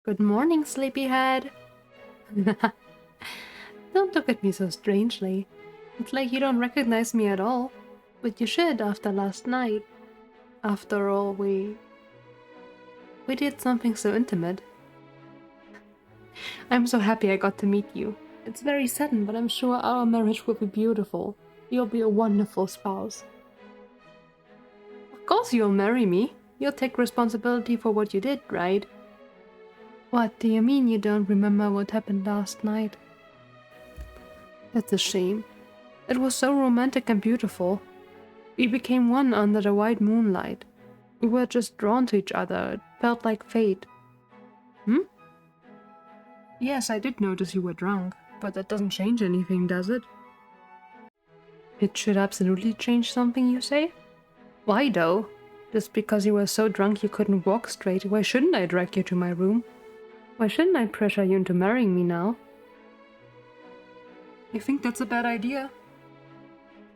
Good morning, sleepyhead. Don't look at me so strangely. It's like you don't recognize me at all. But you should after last night. After all, we did something so intimate. I'm so happy I got to meet you. It's very sudden, but I'm sure our marriage will be beautiful. You'll be a wonderful spouse. Of course you'll marry me. You'll take responsibility for what you did, right? What do you mean you don't remember what happened last night? That's a shame. It was so romantic and beautiful. We became one under the white moonlight. We were just drawn to each other. It felt like fate. Yes, I did notice you were drunk, but that doesn't change anything, does it? It should absolutely change something, you say? Why though? Just because you were so drunk you couldn't walk straight, why shouldn't I drag you to my room? Why shouldn't I pressure you into marrying me now? You think that's a bad idea?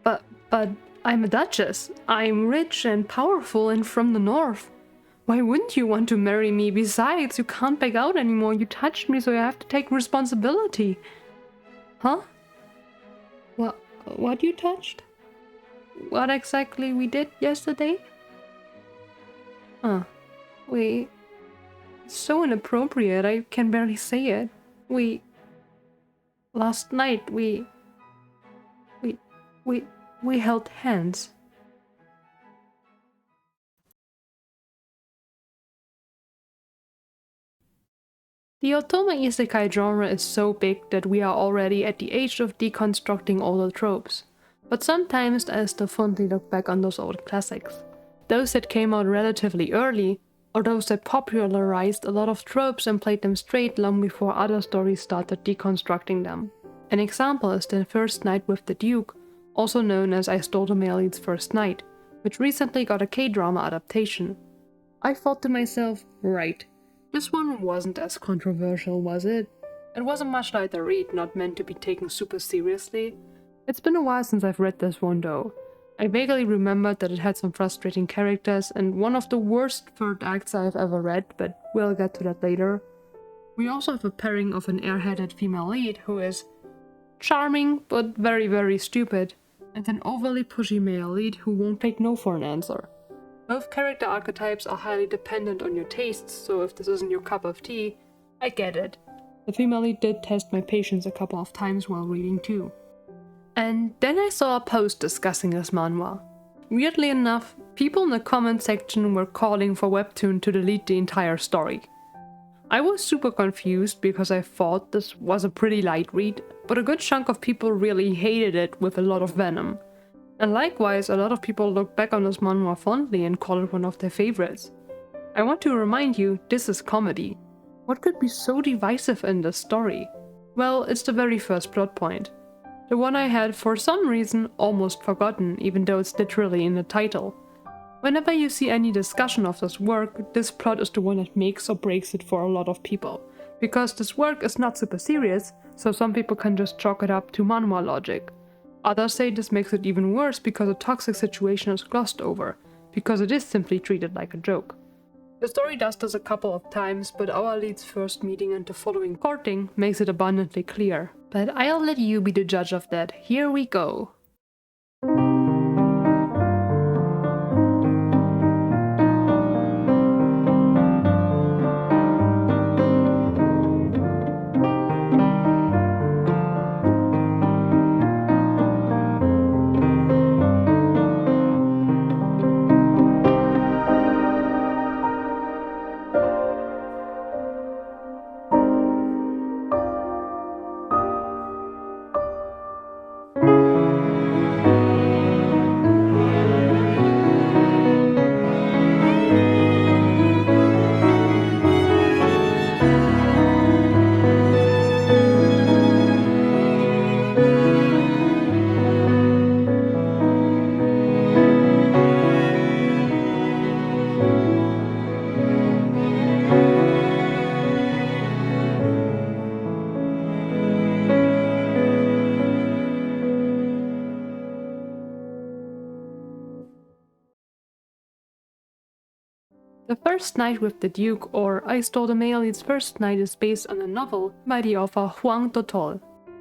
But I'm a duchess. I'm rich and powerful and from the north. Why wouldn't you want to marry me? Besides, you can't back out anymore. You touched me, so you have to take responsibility. Huh? What you touched? What exactly we did yesterday? It's so inappropriate, I can barely say it. Last night, we held hands. The otome isekai genre is so big that we are already at the age of deconstructing all the tropes. But sometimes I still fondly look back on those old classics. Those that came out relatively early, or those that popularized a lot of tropes and played them straight long before other stories started deconstructing them. An example is the First Night with the Duke, also known as I Stole the Male Lead's First Night, which recently got a K-drama adaptation. I thought to myself, right, this one wasn't as controversial, was it? It was a much lighter read, not meant to be taken super seriously. It's been a while since I've read this one though. I vaguely remembered that it had some frustrating characters and one of the worst third acts I've ever read, but we'll get to that later. We also have a pairing of an airheaded female lead who is charming but very very stupid, and an overly pushy male lead who won't take no for an answer. Both character archetypes are highly dependent on your tastes, so if this isn't your cup of tea, I get it. The female lead did test my patience a couple of times while reading too. And then I saw a post discussing this manhwa. Weirdly enough, people in the comment section were calling for webtoon to delete the entire story. I was super confused because I thought this was a pretty light read, but a good chunk of people really hated it with a lot of venom. And likewise, a lot of people look back on this manhwa fondly and call it one of their favorites. I want to remind you, this is comedy. What could be so divisive in this story? Well, it's the very first plot point. The one I had, for some reason, almost forgotten, even though it's literally in the title. Whenever you see any discussion of this work, this plot is the one that makes or breaks it for a lot of people. Because this work is not super serious, so some people can just chalk it up to manhwa logic. Others say this makes it even worse because a toxic situation is glossed over, because it is simply treated like a joke. The story does this a couple of times, but our lead's first meeting and the following courting makes it abundantly clear. But I'll let you be the judge of that. Here we go. The First Night with the Duke, or I Stole the Male Lead's First Night, is based on a novel by the author Hwang DoTol,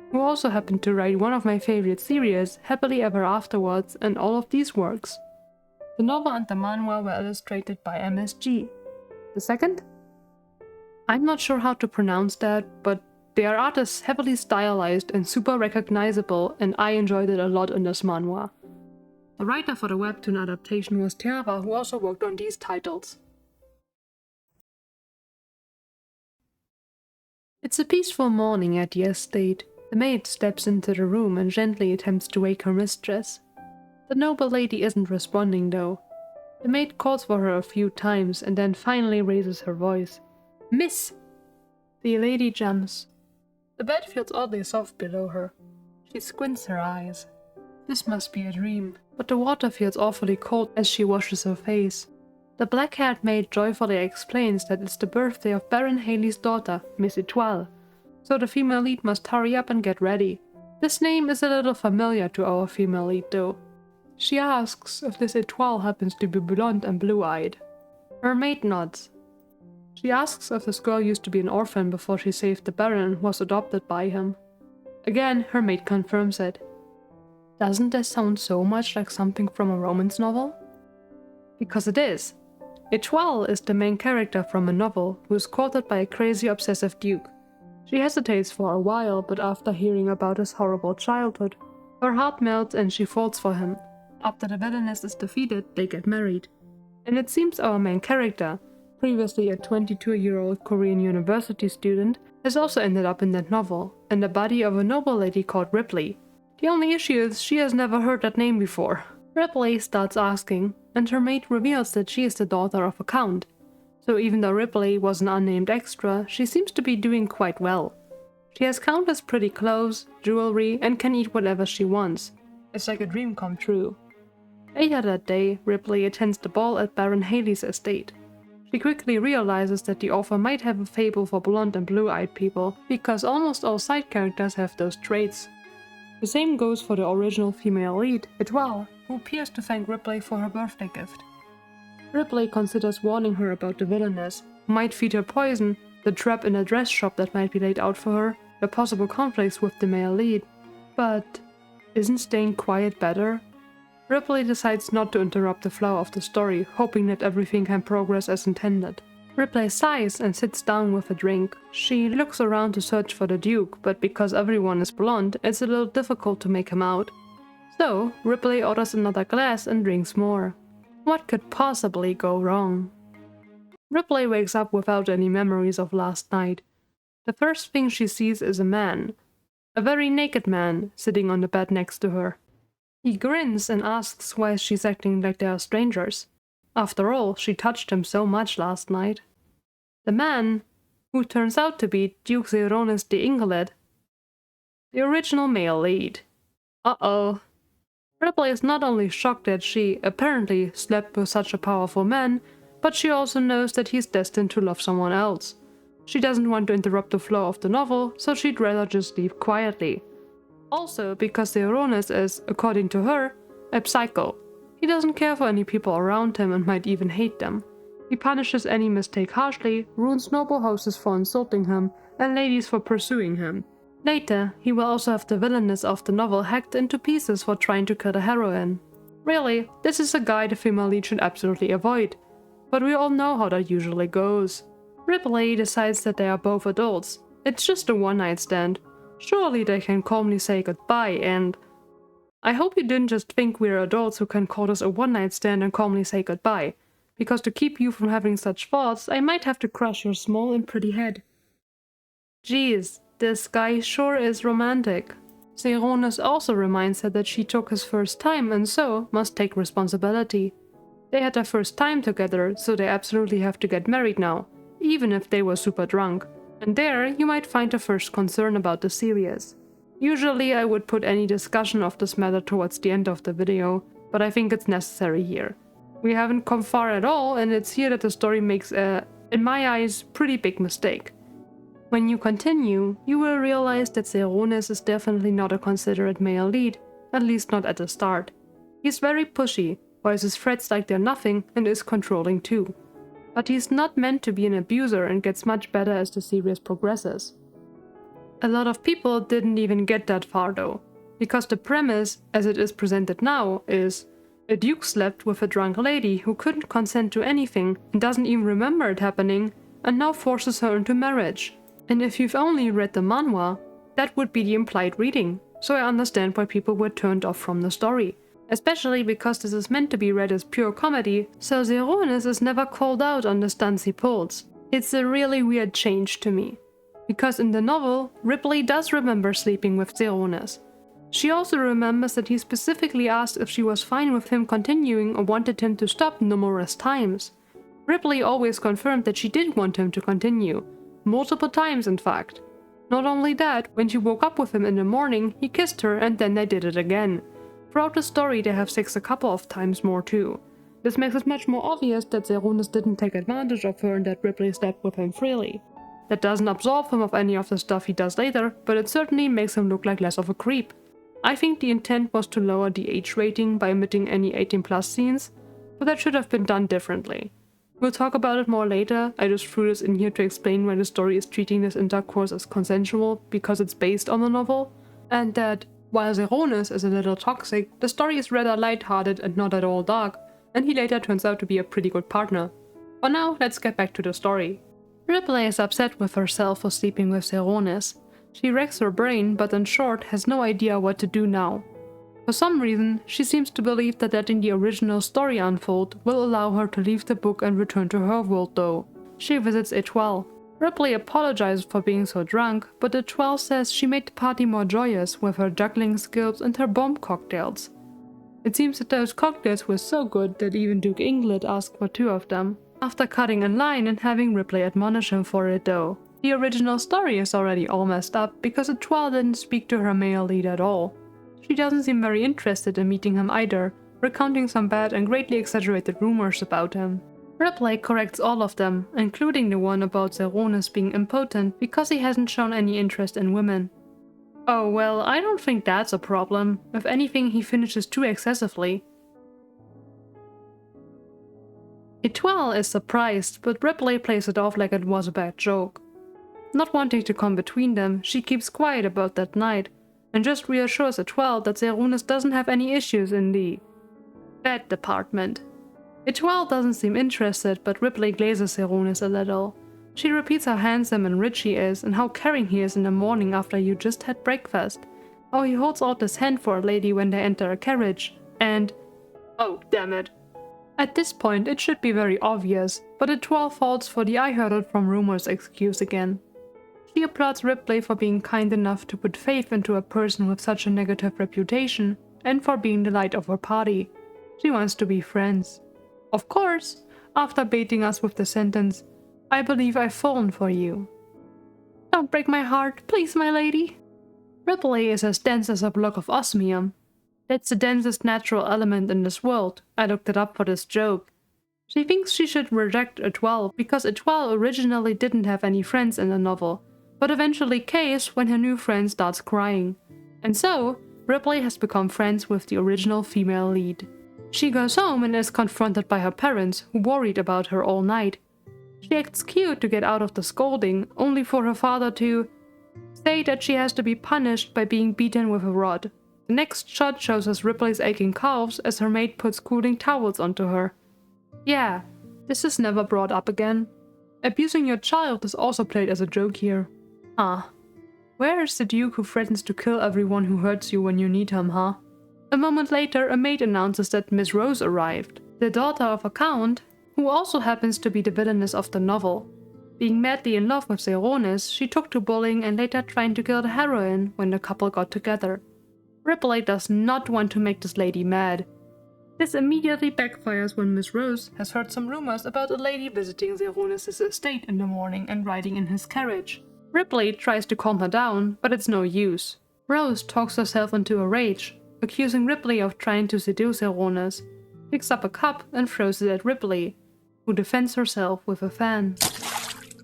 who also happened to write one of my favorite series, Happily Ever Afterwards, and all of these works. The novel and the manhwa were illustrated by MSG. The second? I'm not sure how to pronounce that, but they are artists heavily stylized and super recognizable, and I enjoyed it a lot in this manhwa. The writer for the webtoon adaptation was Teava, who also worked on these titles. It's a peaceful morning at the estate. The maid steps into the room and gently attempts to wake her mistress. The noble lady isn't responding though. The maid calls for her a few times and then finally raises her voice. "Miss!" The lady jumps. The bed feels oddly soft below her. She squints her eyes. This must be a dream, but the water feels awfully cold as she washes her face. The black-haired maid joyfully explains that it's the birthday of Baron Haley's daughter, Miss Étoile, so the female lead must hurry up and get ready. This name is a little familiar to our female lead though. She asks if this Étoile happens to be blonde and blue-eyed. Her maid nods. She asks if this girl used to be an orphan before she saved the Baron and was adopted by him. Again, her maid confirms it. Doesn't this sound so much like something from a romance novel? Because it is. Étoile is the main character from a novel who is courted by a crazy obsessive duke. She hesitates for a while, but after hearing about his horrible childhood, her heart melts and she falls for him. After the villainess is defeated, they get married. And it seems our main character, previously a 22-year-old Korean university student, has also ended up in that novel, in the body of a noble lady called Ripley. The only issue is she has never heard that name before. Ripley starts asking, and her maid reveals that she is the daughter of a count. So even though Ripley was an unnamed extra, she seems to be doing quite well. She has countless pretty clothes, jewelry, and can eat whatever she wants. It's like a dream come true. Later that day, Ripley attends the ball at Baron Haley's estate. She quickly realizes that the author might have a fable for blonde and blue-eyed people, because almost all side characters have those traits. The same goes for the original female lead, Étoile, who appears to thank Ripley for her birthday gift. Ripley considers warning her about the villainess, who might feed her poison, the trap in a dress shop that might be laid out for her, the possible conflicts with the male lead. But isn't staying quiet better? Ripley decides not to interrupt the flow of the story, hoping that everything can progress as intended. Ripley sighs and sits down with a drink. She looks around to search for the Duke, but because everyone is blonde, it's a little difficult to make him out. So, Ripley orders another glass and drinks more. What could possibly go wrong? Ripley wakes up without any memories of last night. The first thing she sees is a man. A very naked man, sitting on the bed next to her. He grins and asks why she's acting like they are strangers. After all, she touched him so much last night. The man, who turns out to be Duke Zeronis the Invalid, the original male lead. Uh-oh. Ripley is not only shocked that she, apparently, slept with such a powerful man, but she also knows that he's destined to love someone else. She doesn't want to interrupt the flow of the novel, so she'd rather just leave quietly. Also, because Zeronis is, according to her, a psycho. He doesn't care for any people around him and might even hate them. He punishes any mistake harshly, ruins noble houses for insulting him, and ladies for pursuing him. Later, he will also have the villainess of the novel hacked into pieces for trying to kill the heroine. Really, this is a guy the female lead should absolutely avoid. But we all know how that usually goes. Ripley decides that they are both adults. It's just a one-night stand. Surely they can calmly say goodbye and... I hope you didn't just think we're adults who can call this a one-night stand and calmly say goodbye. Because to keep you from having such thoughts, I might have to crush your small and pretty head. Geez, this guy sure is romantic. Zeronis also reminds her that she took his first time and so must take responsibility. They had their first time together, so they absolutely have to get married now, even if they were super drunk. And there you might find the first concern about the series. Usually I would put any discussion of this matter towards the end of the video, but I think it's necessary here. We haven't come far at all, and it's here that the story makes a, in my eyes, pretty big mistake. When you continue, you will realize that Zeronis is definitely not a considerate male lead, at least not at the start. He's very pushy, voices threats like they're nothing, and is controlling too. But he's not meant to be an abuser and gets much better as the series progresses. A lot of people didn't even get that far though, because the premise, as it is presented now, is a duke slept with a drunk lady who couldn't consent to anything and doesn't even remember it happening, and now forces her into marriage. And if you've only read the manhwa, that would be the implied reading, so I understand why people were turned off from the story. Especially because this is meant to be read as pure comedy, so Zeronis is never called out on the stunts he pulls. It's a really weird change to me. Because in the novel, Ripley does remember sleeping with Zeronis. She also remembers that he specifically asked if she was fine with him continuing or wanted him to stop numerous times. Ripley always confirmed that she did want him to continue. Multiple times, in fact. Not only that, when she woke up with him in the morning, he kissed her and then they did it again. Throughout the story they have sex a couple of times more too. This makes it much more obvious that Zeronis didn't take advantage of her and that Ripley slept with him freely. That doesn't absolve him of any of the stuff he does later, but it certainly makes him look like less of a creep. I think the intent was to lower the age rating by omitting any 18+ scenes, but that should have been done differently. We'll talk about it more later. I just threw this in here to explain why the story is treating this intercourse as consensual because it's based on the novel, and that while Zeronis is a little toxic, the story is rather lighthearted and not at all dark, and he later turns out to be a pretty good partner. But now, let's get back to the story. Ripley is upset with herself for sleeping with Zeronis. She racks her brain, but in short, has no idea what to do now. For some reason, she seems to believe that letting the original story unfold will allow her to leave the book and return to her world though. She visits Étoile. Ripley apologizes for being so drunk, but Étoile says she made the party more joyous with her juggling skills and her bomb cocktails. It seems that those cocktails were so good that even Duke Inglet asked for 2 of them, after cutting in line and having Ripley admonish him for it though. The original story is already all messed up because Étoile didn't speak to her male lead at all. She doesn't seem very interested in meeting him either, recounting some bad and greatly exaggerated rumors about him. Ripley corrects all of them, including the one about Zeronis being impotent because he hasn't shown any interest in women. Oh well, I don't think that's a problem. If anything, he finishes too excessively. Étoile is surprised, but Ripley plays it off like it was a bad joke. Not wanting to come between them, she keeps quiet about that night, and just reassures Étoile that Zeronis doesn't have any issues in the bed department. Étoile doesn't seem interested, but Ripley glazes Zeronis a little. She repeats how handsome and rich he is, and how caring he is in the morning after you just had breakfast. How he holds out his hand for a lady when they enter a carriage, and oh damn it. At this point it should be very obvious, but Étoile falls for the "I heard it from rumors" excuse again. She applauds Ripley for being kind enough to put faith into a person with such a negative reputation, and for being the light of her party. She wants to be friends. Of course, after baiting us with the sentence, "I believe I've fallen for you." Don't break my heart, please, my lady. Ripley is as dense as a block of osmium. That's the densest natural element in this world. I looked it up for this joke. She thinks she should reject Étoile because Étoile originally didn't have any friends in the novel, but eventually caves when her new friend starts crying. And so, Ripley has become friends with the original female lead. She goes home and is confronted by her parents, who worried about her all night. She acts cute to get out of the scolding, only for her father to say that she has to be punished by being beaten with a rod. The next shot shows us Ripley's aching calves as her maid puts cooling towels onto her. Yeah, this is never brought up again. Abusing your child is also played as a joke here. Huh. Where is the Duke who threatens to kill everyone who hurts you when you need him, huh? A moment later, a maid announces that Miss Rose arrived, the daughter of a count, who also happens to be the villainess of the novel. Being madly in love with Zeronis, she took to bullying and later trying to kill the heroine when the couple got together. Ripley does not want to make this lady mad. This immediately backfires when Miss Rose has heard some rumors about a lady visiting Zeronis' estate in the morning and riding in his carriage. Ripley tries to calm her down, but it's no use. Rose talks herself into a rage, accusing Ripley of trying to seduce Zeronis, picks up a cup and throws it at Ripley, who defends herself with a fan.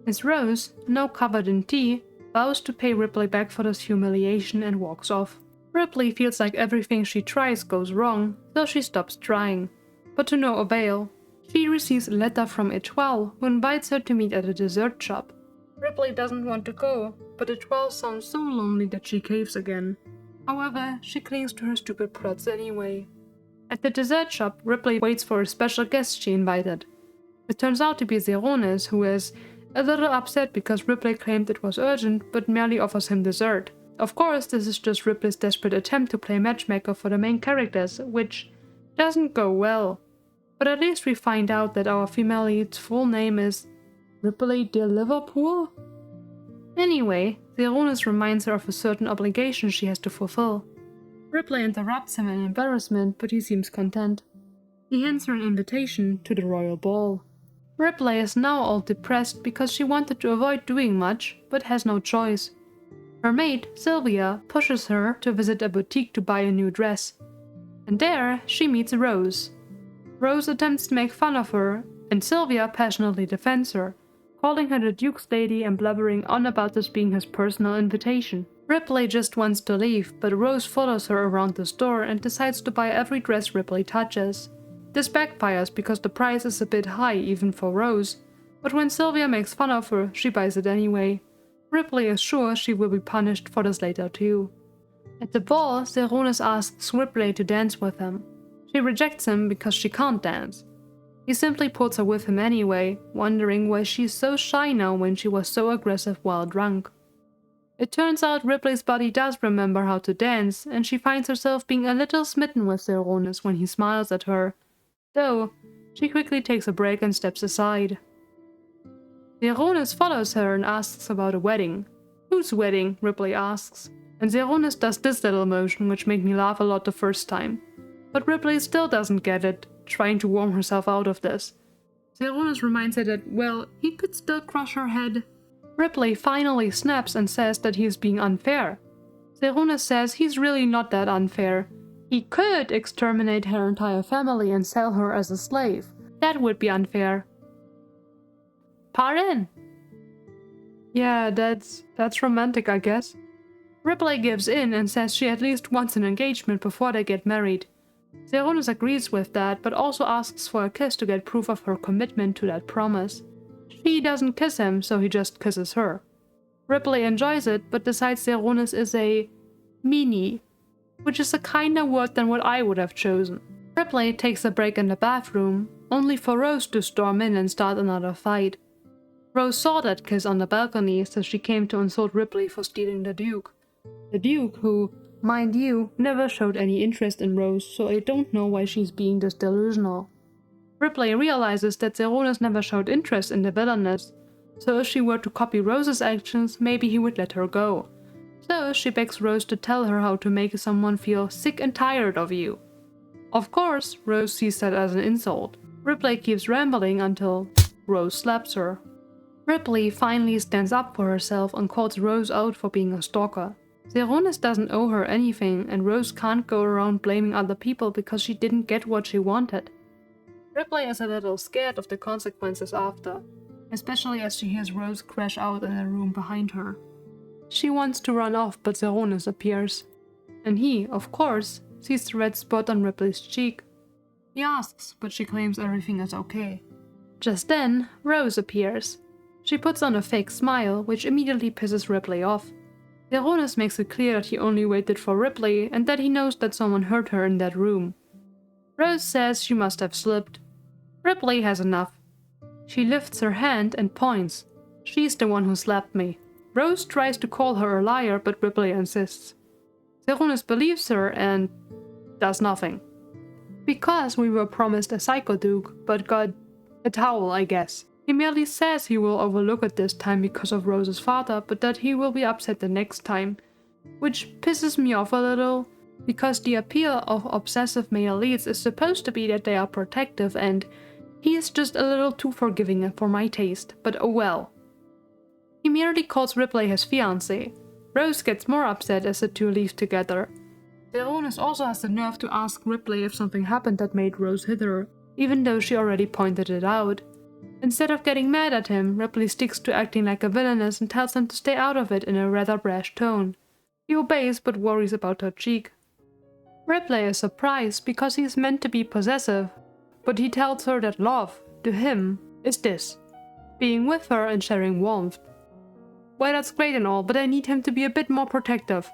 Miss Rose, now covered in tea, vows to pay Ripley back for this humiliation and walks off. Ripley feels like everything she tries goes wrong, so she stops trying, but to no avail. She receives a letter from Etoile, who invites her to meet at a dessert shop. Ripley doesn't want to go, but Etoile sounds so lonely that she caves again. However, she clings to her stupid plots anyway. At the dessert shop, Ripley waits for a special guest she invited. It turns out to be Zeronis, who is a little upset because Ripley claimed it was urgent, but merely offers him dessert. Of course, this is just Ripley's desperate attempt to play matchmaker for the main characters, which doesn't go well. But at least we find out that our female lead's full name is Ripley de Liverpool? Anyway, Zeronis reminds her of a certain obligation she has to fulfill. Ripley interrupts him in embarrassment, but he seems content. He hands her an invitation to the royal ball. Ripley is now all depressed because she wanted to avoid doing much, but has no choice. Her maid, Sylvia, pushes her to visit a boutique to buy a new dress. And there, she meets Rose. Rose attempts to make fun of her, and Sylvia passionately defends her, calling her the Duke's lady and blubbering on about this being his personal invitation. Ripley just wants to leave, but Rose follows her around the store and decides to buy every dress Ripley touches. This backfires because the price is a bit high even for Rose, but when Sylvia makes fun of her, she buys it anyway. Ripley is sure she will be punished for this later too. At the ball, Zeronis asks Ripley to dance with him. She rejects him because she can't dance. He simply puts her with him anyway, wondering why she's so shy now when she was so aggressive while drunk. It turns out Ripley's body does remember how to dance, and she finds herself being a little smitten with Zeronis when he smiles at her. Though, she quickly takes a break and steps aside. Zeronis follows her and asks about a wedding. Whose wedding? Ripley asks. And Zeronis does this little motion which made me laugh a lot the first time. But Ripley still doesn't get it, trying to warm herself out of this. Zeronis reminds her that, well, he could still crush her head. Ripley finally snaps and says that he is being unfair. Zeronis says he's really not that unfair. He could exterminate her entire family and sell her as a slave. That would be unfair. Pardon? Yeah, that's romantic, I guess. Ripley gives in and says she at least wants an engagement before they get married. Zeronis agrees with that, but also asks for a kiss to get proof of her commitment to that promise. She doesn't kiss him, so he just kisses her. Ripley enjoys it, but decides Zeronis is a meanie, which is a kinder word than what I would have chosen. Ripley takes a break in the bathroom, only for Rose to storm in and start another fight. Rose saw that kiss on the balcony, so she came to insult Ripley for stealing the Duke. The Duke, who, mind you, never showed any interest in Rose, so I don't know why she's being this delusional. Ripley realizes that Zeronis never showed interest in the villainess, so if she were to copy Rose's actions, maybe he would let her go. So she begs Rose to tell her how to make someone feel sick and tired of you. Of course, Rose sees that as an insult. Ripley keeps rambling until Rose slaps her. Ripley finally stands up for herself and calls Rose out for being a stalker. Zeronis doesn't owe her anything, and Rose can't go around blaming other people because she didn't get what she wanted. Ripley is a little scared of the consequences after, especially as she hears Rose crash out in the room behind her. She wants to run off, but Zeronis appears. And he, of course, sees the red spot on Ripley's cheek. He asks, but she claims everything is okay. Just then, Rose appears. She puts on a fake smile, which immediately pisses Ripley off. Zeronis makes it clear that he only waited for Ripley and that he knows that someone hurt her in that room. Rose says she must have slipped. Ripley has enough. She lifts her hand and points. She's the one who slapped me. Rose tries to call her a liar, but Ripley insists. Zeronis believes her and does nothing. Because we were promised a Psycho Duke, but got a towel, I guess. He merely says he will overlook it this time because of Rose's father, but that he will be upset the next time. Which pisses me off a little, because the appeal of obsessive male leads is supposed to be that they are protective, and he is just a little too forgiving for my taste, but oh well. He merely calls Ripley his fiancée. Rose gets more upset as the two leave together. Zeronis also has the nerve to ask Ripley if something happened that made Rose hit her, even though she already pointed it out. Instead of getting mad at him, Ripley sticks to acting like a villainess and tells him to stay out of it in a rather brash tone. He obeys but worries about her cheek. Ripley is surprised because he is meant to be possessive, But he tells her that love, to him, is this: being with her and sharing warmth. Well, that's great and all, but I need him to be a bit more protective.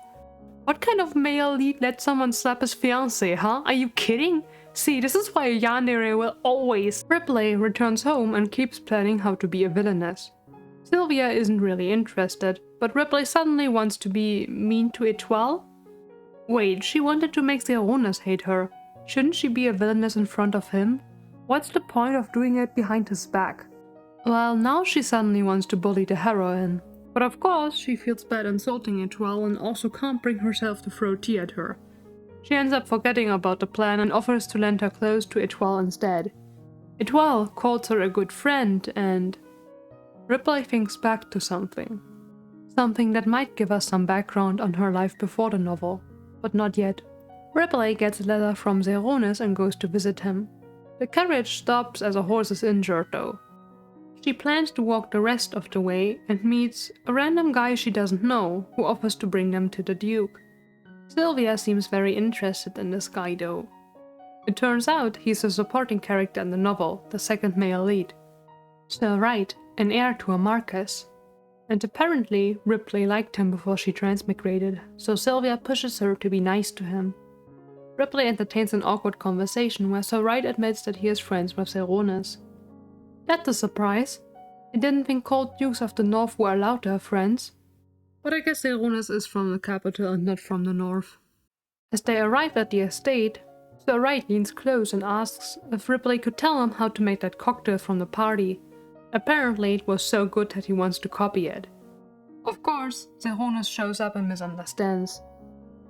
What kind of male lead lets someone slap his fiancée, huh? Are you kidding? See, this is why a yandere will always... Ripley returns home and keeps planning how to be a villainess. Sylvia isn't really interested, but Ripley suddenly wants to be mean to Etoile? Wait, she wanted to make Zeronis hate her. Shouldn't she be a villainess in front of him? What's the point of doing it behind his back? Well, now she suddenly wants to bully the heroine. But of course, she feels bad insulting Etoile and also can't bring herself to throw tea at her. She ends up forgetting about the plan and offers to lend her clothes to Etoile instead. Etoile calls her a good friend and... Ripley thinks back to something. Something that might give us some background on her life before the novel, but not yet. Ripley gets a letter from Zeronis and goes to visit him. The carriage stops as a horse is injured though. She plans to walk the rest of the way and meets a random guy she doesn't know, who offers to bring them to the Duke. Sylvia seems very interested in this guy though. It turns out he's a supporting character in the novel, the second male lead. Still right, an heir to a Marquess. And apparently Ripley liked him before she transmigrated, so Sylvia pushes her to be nice to him. Ripley entertains an awkward conversation where Sir Wright admits that he is friends with Zeronis. That's a surprise. I didn't think cold dukes of the north were allowed to have friends. But I guess Zeronis is from the capital and not from the north. As they arrive at the estate, Sir Wright leans close and asks if Ripley could tell him how to make that cocktail from the party. Apparently it was so good that he wants to copy it. Of course, Zeronis shows up and misunderstands.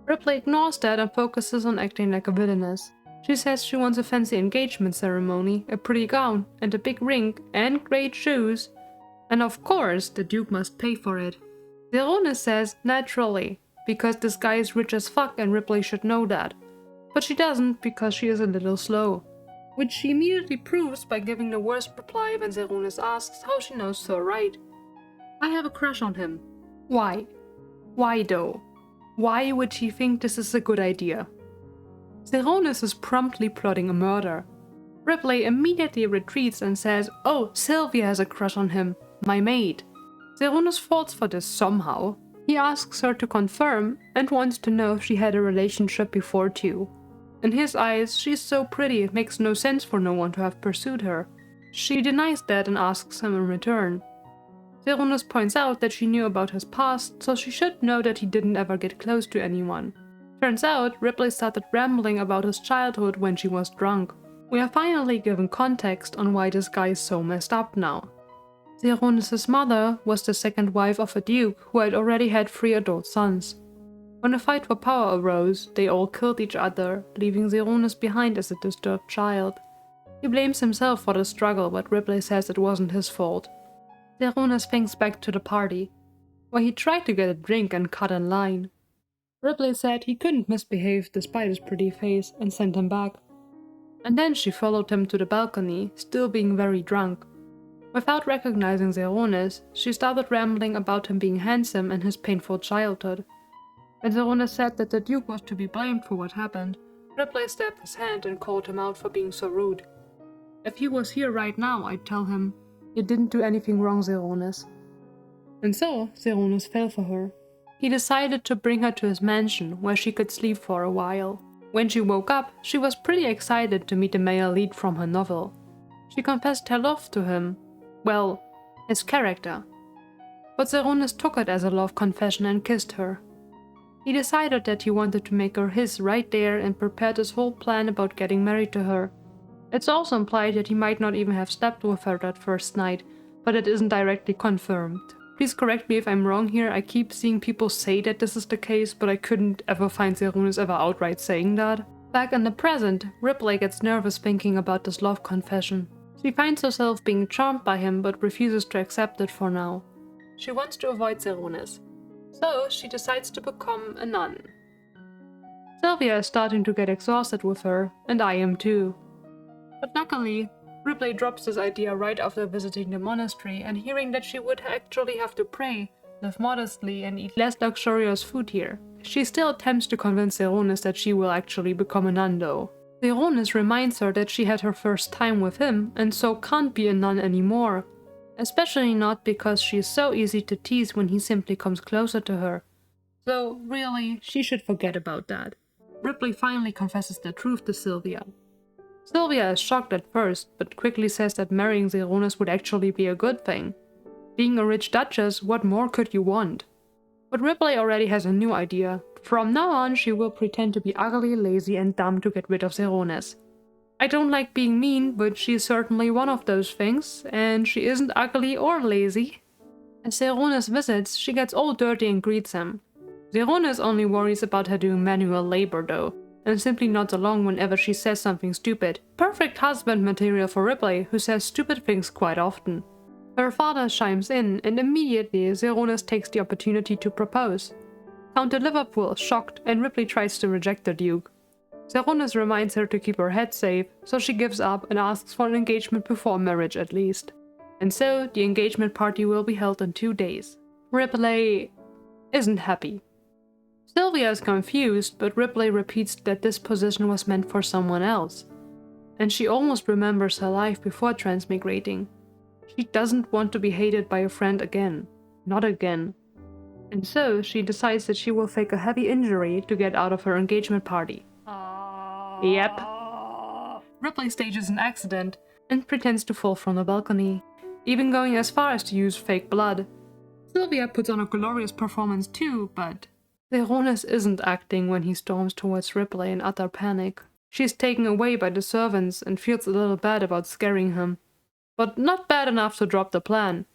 Ripley ignores that and focuses on acting like a villainess. She says she wants a fancy engagement ceremony, a pretty gown, and a big ring, and great shoes. And of course, the Duke must pay for it. Zeronis says, naturally, because this guy is rich as fuck and Ripley should know that. But she doesn't because she is a little slow. Which she immediately proves by giving the worst reply when Zeronis asks how she knows Sir Wright. I have a crush on him. Why? Why though? Why would she think this is a good idea? Zeronis is promptly plotting a murder. Ripley immediately retreats and says, oh, Sylvia has a crush on him, my maid. Zeronis falls for this somehow. He asks her to confirm and wants to know if she had a relationship before too. In his eyes, she's so pretty it makes no sense for no one to have pursued her. She denies that and asks him in return. Zeronis points out that she knew about his past, so she should know that he didn't ever get close to anyone. Turns out, Ripley started rambling about his childhood when she was drunk. We are finally given context on why this guy is so messed up now. Zeronis' mother was the second wife of a duke who had already had 3 adult sons. When a fight for power arose, they all killed each other, leaving Zeronis behind as a disturbed child. He blames himself for the struggle, but Ripley says it wasn't his fault. Zeronis thinks back to the party, where he tried to get a drink and cut in line. Ripley said he couldn't misbehave despite his pretty face and sent him back. And then she followed him to the balcony, still being very drunk. Without recognizing Zeronis, she started rambling about him being handsome and his painful childhood. When Zeronis said that the Duke was to be blamed for what happened, Ripley stabbed his hand and called him out for being so rude. If he was here right now, I'd tell him, you didn't do anything wrong, Zeronis. And so, Zeronis fell for her. He decided to bring her to his mansion, where she could sleep for a while. When she woke up, she was pretty excited to meet the male lead from her novel. She confessed her love to him. Well, his character. But Zeronis took it as a love confession and kissed her. He decided that he wanted to make her his right there and prepared his whole plan about getting married to her. It's also implied that he might not even have slept with her that first night, but it isn't directly confirmed. Please correct me if I'm wrong here, I keep seeing people say that this is the case, but I couldn't ever find Zeronis ever outright saying that. Back in the present, Ripley gets nervous thinking about this love confession. She finds herself being charmed by him but refuses to accept it for now. She wants to avoid Zeronis, so she decides to become a nun. Sylvia is starting to get exhausted with her, and I am too. But luckily, Ripley drops this idea right after visiting the monastery and hearing that she would actually have to pray, live modestly, and eat less luxurious food here. She still attempts to convince Zeronis that she will actually become a nun though. Zeronis reminds her that she had her first time with him and so can't be a nun anymore, especially not because she is so easy to tease when he simply comes closer to her. So really, she should forget about that. Ripley finally confesses the truth to Sylvia. Sylvia is shocked at first, but quickly says that marrying Zeronis would actually be a good thing. Being a rich duchess, what more could you want? But Ripley already has a new idea. From now on, she will pretend to be ugly, lazy, and dumb to get rid of Zeronis. I don't like being mean, but she's certainly one of those things, and she isn't ugly or lazy. As Zeronis visits, she gets all dirty and greets him. Zeronis only worries about her doing manual labor though, and simply nods along whenever she says something stupid. Perfect husband material for Ripley, who says stupid things quite often. Her father chimes in, and immediately Zeronis takes the opportunity to propose. Count de Liverpool is shocked, and Ripley tries to reject the Duke. Zeronis reminds her to keep her head safe, so she gives up and asks for an engagement before marriage at least. And so, the engagement party will be held in 2 days. Ripley isn't happy. Sylvia is confused, but Ripley repeats that this position was meant for someone else. And she almost remembers her life before transmigrating. She doesn't want to be hated by a friend again. Not again. And so, she decides that she will fake a heavy injury to get out of her engagement party. Yep. Ripley stages an accident and pretends to fall from the balcony, even going as far as to use fake blood. Sylvia puts on a glorious performance too, but Zeronis isn't acting when he storms towards Ripley in utter panic. She's taken away by the servants and feels a little bad about scaring him. But not bad enough to drop the plan.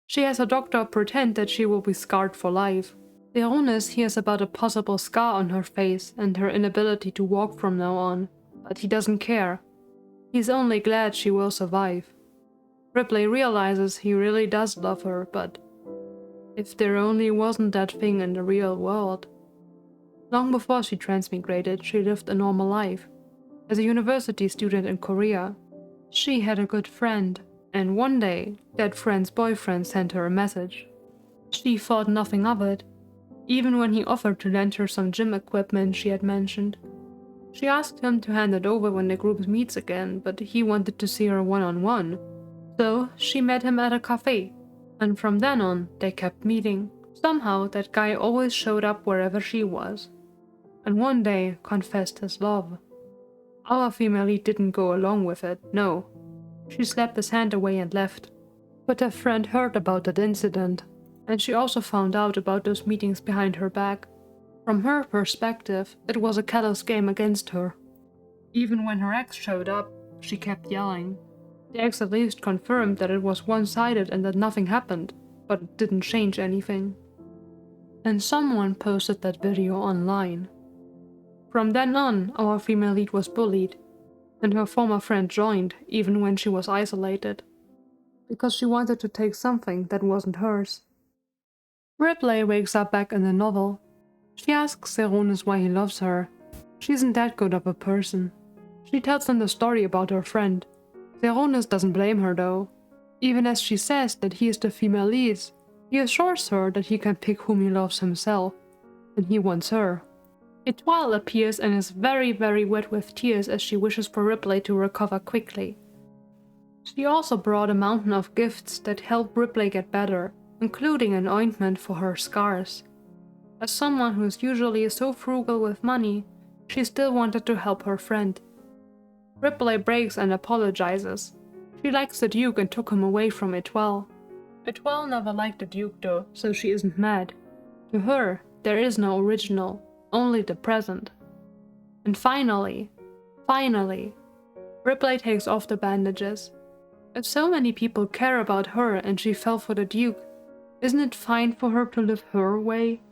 She has a doctor pretend that she will be scarred for life. Zeronis hears about a possible scar on her face and her inability to walk from now on, but he doesn't care. He's only glad she will survive. Ripley realizes he really does love her, but if there only wasn't that thing in the real world. Long before she transmigrated, she lived a normal life. As a university student in Korea, she had a good friend. And one day, that friend's boyfriend sent her a message. She thought nothing of it, even when he offered to lend her some gym equipment she had mentioned. She asked him to hand it over when the group meets again, but he wanted to see her one-on-one. So, she met him at a cafe, and from then on, they kept meeting. Somehow, that guy always showed up wherever she was, and one day confessed his love. Our female lead didn't go along with it, no. She slapped his hand away and left. But her friend heard about that incident, and she also found out about those meetings behind her back. From her perspective, it was a callous game against her. Even when her ex showed up, she kept yelling. The ex at least confirmed that it was one-sided and that nothing happened, but it didn't change anything. And someone posted that video online. From then on, our female lead was bullied, and her former friend joined, even when she was isolated, because she wanted to take something that wasn't hers. Ripley wakes up back in the novel. She asks Zeronis why he loves her. She isn't that good of a person. She tells him the story about her friend. Zeronis doesn't blame her though. Even as she says that he is the female lead, he assures her that he can pick whom he loves himself, and he wants her. Étoile appears and is very wet with tears as she wishes for Ripley to recover quickly. She also brought a mountain of gifts that help Ripley get better, including an ointment for her scars. As someone who is usually so frugal with money, she still wanted to help her friend. Ripley breaks and apologizes. She likes the Duke and took him away from Étoile. Étoile never liked the Duke though, so she isn't mad. To her, there is no original. Only the present. And finally, Ripley takes off the bandages. If so many people care about her and she fell for the Duke, isn't it fine for her to live her way?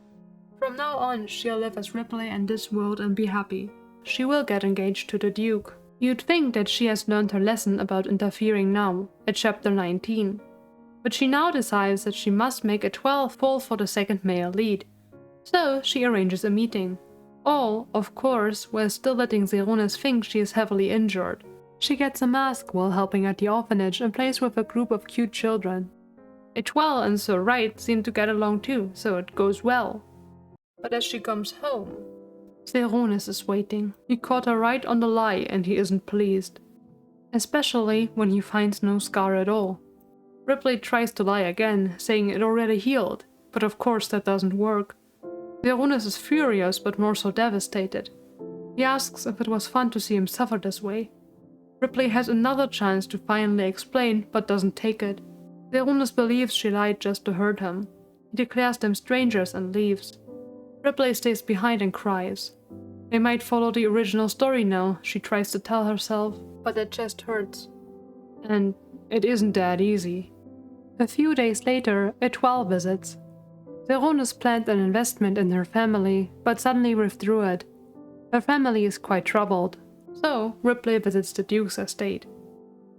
From now on, she'll live as Ripley in this world and be happy. She will get engaged to the Duke. You'd think that she has learned her lesson about interfering now, at chapter 19. But she now decides that she must make Étoile fall for the second male lead. So she arranges a meeting. All, of course, while still letting Zeronis think she is heavily injured. She gets a mask while helping at the orphanage and plays with a group of cute children. Étoile and Sir Wright seem to get along too, so it goes well. But as she comes home, Zeronis is waiting. He caught her right on the lie and he isn't pleased. Especially when he finds no scar at all. Ripley tries to lie again, saying it already healed, but of course that doesn't work. Zeronis is furious but more so devastated. He asks if it was fun to see him suffer this way. Ripley has another chance to finally explain, but doesn't take it. Zeronis believes she lied just to hurt him. He declares them strangers and leaves. Ripley stays behind and cries. They might follow the original story now, she tries to tell herself, but it just hurts. And it isn't that easy. A few days later, Étoile visits. Zeronis planned an investment in her family, but suddenly withdrew it. Her family is quite troubled, so Ripley visits the Duke's estate.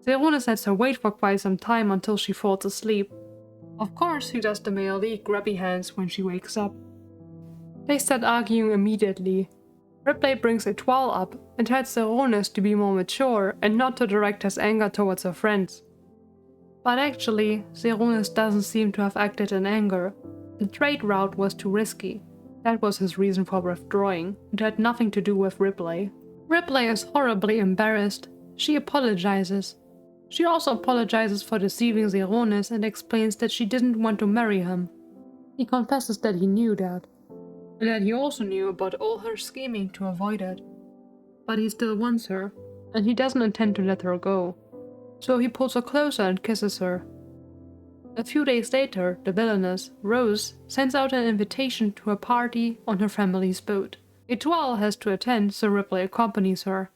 Zeronis lets her wait for quite some time until she falls asleep. Of course, he does the male league grabby hands when she wakes up. They start arguing immediately. Ripley brings Étoile up and tells Zeronis to be more mature and not to direct his anger towards her friends. But actually, Zeronis doesn't seem to have acted in anger. The trade route was too risky. That was his reason for withdrawing. It had nothing to do with Ripley. Ripley is horribly embarrassed. She apologizes. She also apologizes for deceiving Zeronis and explains that she didn't want to marry him. He confesses that he knew that, and that he also knew about all her scheming to avoid it. But he still wants her, and he doesn't intend to let her go. So he pulls her closer and kisses her. A few days later, the villainess, Rose, sends out an invitation to a party on her family's boat. Étoile has to attend, so Ripley accompanies her.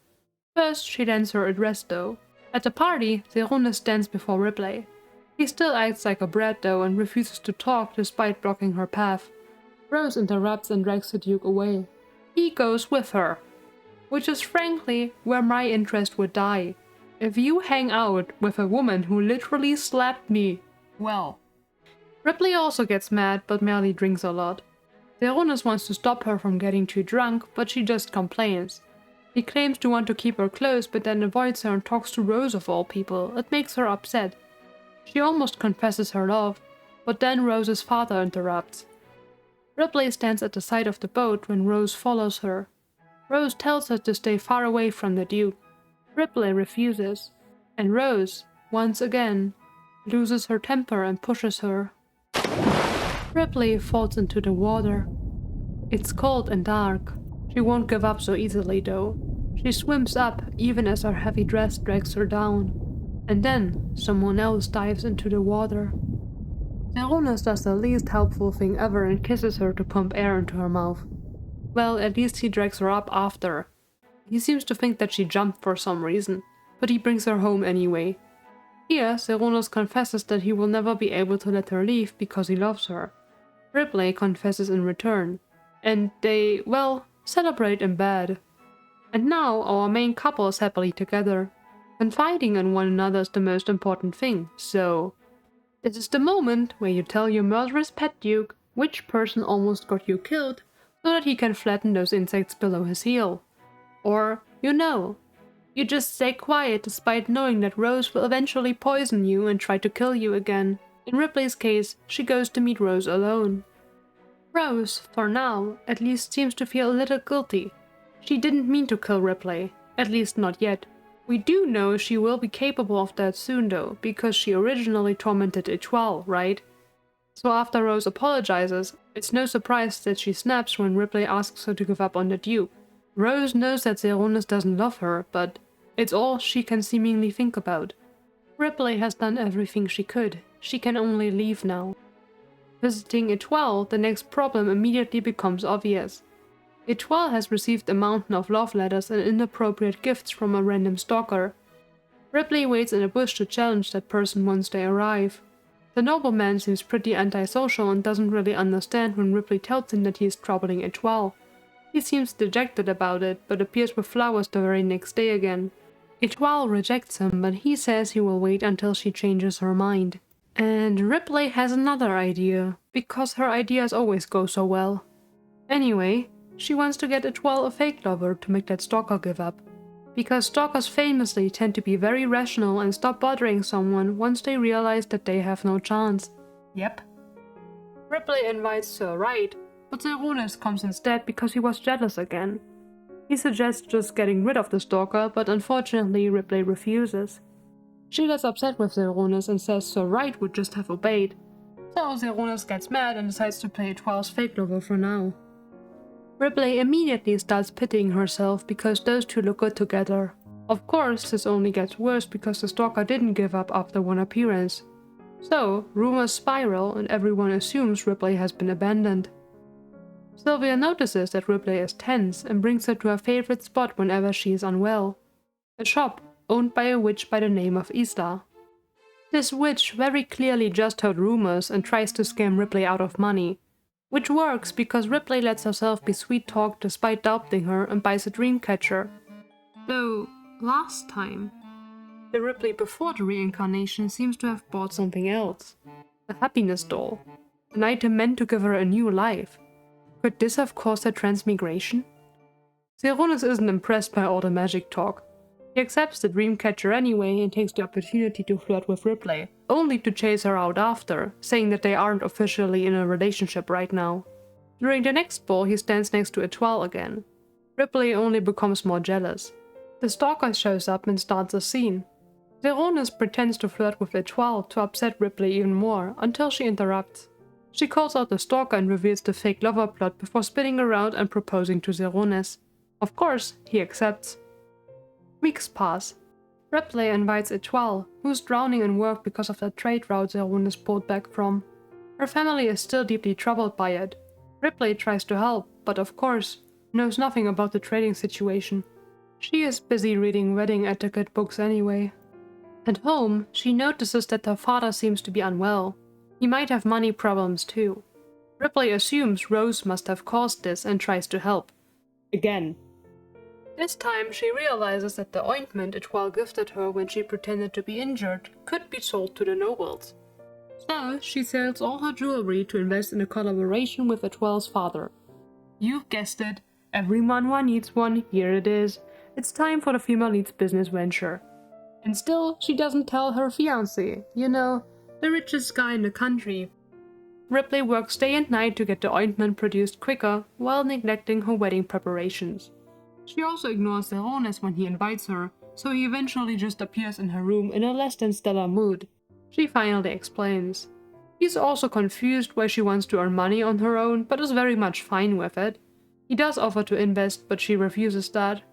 First, she lends her address though. At the party, Zeronis stands before Ripley. He still acts like a brat though and refuses to talk despite blocking her path. Rose interrupts and drags the Duke away. He goes with her. Which is frankly where my interest would die. If you hang out with a woman who literally slapped me, well. Ripley also gets mad but merely drinks a lot. Zeronis wants to stop her from getting too drunk, but she just complains. He claims to want to keep her close but then avoids her and talks to Rose of all people. It makes her upset. She almost confesses her love, but then Rose's father interrupts. Ripley stands at the side of the boat when Rose follows her. Rose tells her to stay far away from the Duke. Ripley refuses, and Rose, once again, loses her temper and pushes her. Ripley falls into the water. It's cold and dark. She won't give up so easily though. She swims up even as her heavy dress drags her down. And then someone else dives into the water. Zeronis does the least helpful thing ever and kisses her to pump air into her mouth. Well, at least he drags her up after. He seems to think that she jumped for some reason, but he brings her home anyway. Here, Zeronis confesses that he will never be able to let her leave because he loves her. Ripley confesses in return, and they, well, celebrate in bed. And now our main couple is happily together. Confiding in one another is the most important thing, so this is the moment where you tell your murderous pet Duke which person almost got you killed so that he can flatten those insects below his heel. Or, you just stay quiet despite knowing that Rose will eventually poison you and try to kill you again. In Ripley's case, she goes to meet Rose alone. Rose, for now, at least seems to feel a little guilty. She didn't mean to kill Ripley, at least not yet. We do know she will be capable of that soon though, because she originally tormented Étoile, right? So after Rose apologizes, it's no surprise that she snaps when Ripley asks her to give up on the Duke. Rose knows that Zeronis doesn't love her, but it's all she can seemingly think about. Ripley has done everything she could. She can only leave now. Visiting Étoile, the next problem immediately becomes obvious. Étoile has received a mountain of love letters and inappropriate gifts from a random stalker. Ripley waits in a bush to challenge that person once they arrive. The nobleman seems pretty antisocial and doesn't really understand when Ripley tells him that he is troubling Étoile. He seems dejected about it, but appears with flowers the very next day again. Étoile rejects him, but he says he will wait until she changes her mind. And Ripley has another idea, because her ideas always go so well. Anyway, she wants to get Étoile a fake lover to make that stalker give up. Because stalkers famously tend to be very rational and stop bothering someone once they realize that they have no chance. Yep. Ripley invites Sir Right, but Zeronis comes instead because he was jealous again. He suggests just getting rid of the stalker, but unfortunately Ripley refuses. She gets upset with Zeronis and says Sir Wright would just have obeyed. So Zeronis gets mad and decides to play 12's fake lover for now. Ripley immediately starts pitying herself because those two look good together. Of course, this only gets worse because the stalker didn't give up after one appearance. So, rumors spiral and everyone assumes Ripley has been abandoned. Sylvia notices that Ripley is tense and brings her to her favorite spot whenever she is unwell. A shop owned by a witch by the name of Isla. This witch very clearly just heard rumors and tries to scam Ripley out of money, which works because Ripley lets herself be sweet-talked despite doubting her and buys a dream catcher. Though, last time, the Ripley before the reincarnation seems to have bought something else. A happiness doll. An item meant to give her a new life. Could this have caused her transmigration? Zeronis isn't impressed by all the magic talk. He accepts the dream catcher anyway and takes the opportunity to flirt with Ripley, only to chase her out after, saying that they aren't officially in a relationship right now. During the next ball, he stands next to Etoile again. Ripley only becomes more jealous. The stalker shows up and starts a scene. Zeronis pretends to flirt with Etoile to upset Ripley even more, until she interrupts. She calls out the stalker and reveals the fake lover plot before spinning around and proposing to Zeronis. Of course, he accepts. Weeks pass. Ripley invites Etoile, who's drowning in work because of the trade route Zeronis pulled back from. Her family is still deeply troubled by it. Ripley tries to help, but of course, knows nothing about the trading situation. She is busy reading wedding etiquette books anyway. At home, she notices that her father seems to be unwell. He might have money problems too. Ripley assumes Rose must have caused this and tries to help. Again. This time she realizes that the ointment Etoile gifted her when she pretended to be injured could be sold to the nobles. So she sells all her jewelry to invest in a collaboration with Etoile's father. You've guessed it, every manhwa needs one, here it is. It's time for the female lead's business venture. And still, she doesn't tell her fiancé, the richest guy in the country. Ripley works day and night to get the ointment produced quicker, while neglecting her wedding preparations. She also ignores Zeronis when he invites her, so he eventually just appears in her room in a less than stellar mood. She finally explains. He's also confused why she wants to earn money on her own, but is very much fine with it. He does offer to invest, but she refuses that.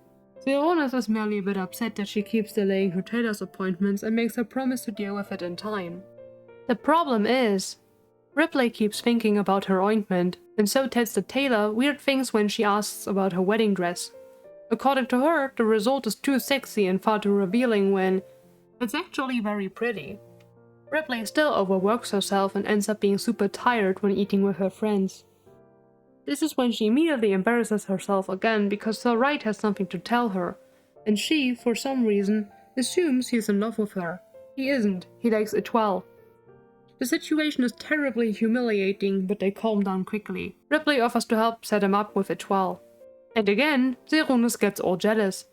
Zeronis is merely a bit upset that she keeps delaying her tailor's appointments and makes her promise to deal with it in time. The problem is, Ripley keeps thinking about her ointment, and so tells the tailor weird things when she asks about her wedding dress. According to her, the result is too sexy and far too revealing when it's actually very pretty. Ripley still overworks herself and ends up being super tired when eating with her friends. This is when she immediately embarrasses herself again because Sir Wright has something to tell her, and she, for some reason, assumes he's in love with her. He isn't, he likes Etoile. The situation is terribly humiliating, but they calm down quickly. Ripley offers to help set him up with Etoile. And again, Zeronis gets all jealous.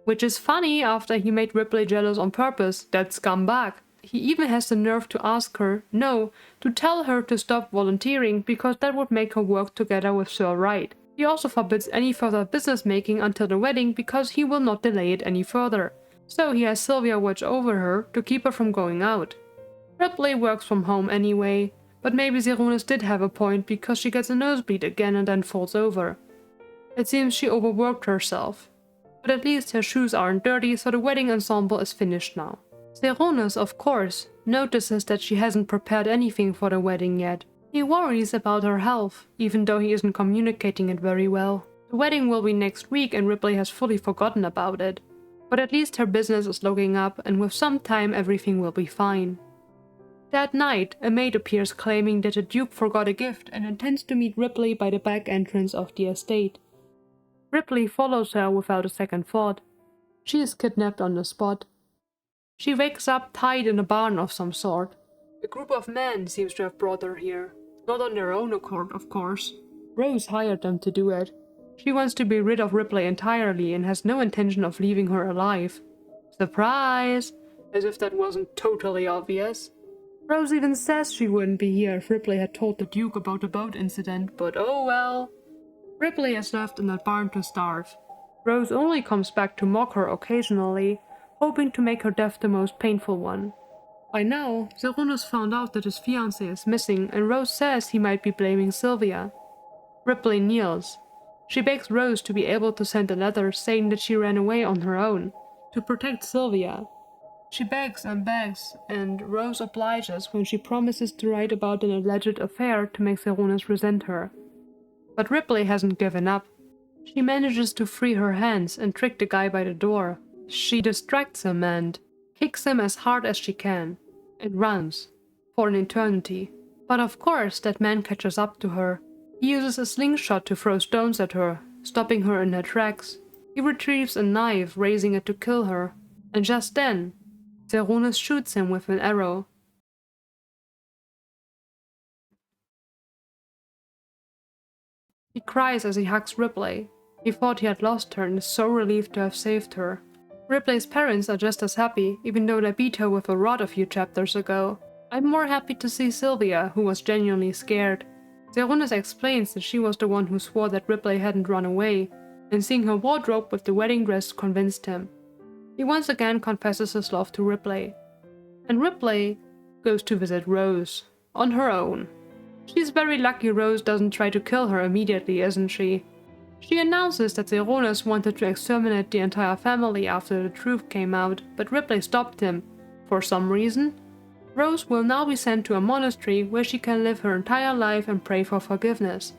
Which is funny after he made Ripley jealous on purpose, that scumbag. He even has the nerve to ask her, no, to tell her to stop volunteering because that would make her work together with Sir Wright. He also forbids any further business making until the wedding because he will not delay it any further. So he has Sylvia watch over her to keep her from going out. Ripley works from home anyway, but maybe Zeronis did have a point because she gets a nosebleed again and then falls over. It seems she overworked herself. But at least her shoes aren't dirty, so the wedding ensemble is finished now. Zeronis, of course, notices that she hasn't prepared anything for the wedding yet. He worries about her health, even though he isn't communicating it very well. The wedding will be next week and Ripley has fully forgotten about it. But at least her business is looking up and with some time everything will be fine. That night, a maid appears claiming that the Duke forgot a gift and intends to meet Ripley by the back entrance of the estate. Ripley follows her without a second thought. She is kidnapped on the spot. She wakes up tied in a barn of some sort. A group of men seems to have brought her here. Not on their own accord, of course. Rose hired them to do it. She wants to be rid of Ripley entirely and has no intention of leaving her alive. Surprise! As if that wasn't totally obvious. Rose even says she wouldn't be here if Ripley had told the Duke about the boat incident, but oh well. Ripley has left in that barn to starve. Rose only comes back to mock her occasionally, hoping to make her death the most painful one. By now, Zeronis found out that his fiancée is missing, and Rose says he might be blaming Sylvia. Ripley kneels. She begs Rose to be able to send a letter saying that she ran away on her own, to protect Sylvia. She begs, and Rose obliges when she promises to write about an alleged affair to make Zeronis resent her. But Ripley hasn't given up. She manages to free her hands and trick the guy by the door. She distracts him and kicks him as hard as she can, and runs, for an eternity. But of course that man catches up to her. He uses a slingshot to throw stones at her, stopping her in her tracks. He retrieves a knife, raising it to kill her. And just then, Zeronis shoots him with an arrow. He cries as he hugs Ripley. He thought he had lost her and is so relieved to have saved her. Ripley's parents are just as happy, even though they beat her with a rod a few chapters ago. I'm more happy to see Sylvia, who was genuinely scared. Zeronis explains that she was the one who swore that Ripley hadn't run away, and seeing her wardrobe with the wedding dress convinced him. He once again confesses his love to Ripley. And Ripley goes to visit Rose, on her own. She's very lucky Rose doesn't try to kill her immediately, isn't she? She announces that Zeronis wanted to exterminate the entire family after the truth came out, but Ripley stopped him, for some reason. Rose will now be sent to a monastery where she can live her entire life and pray for forgiveness.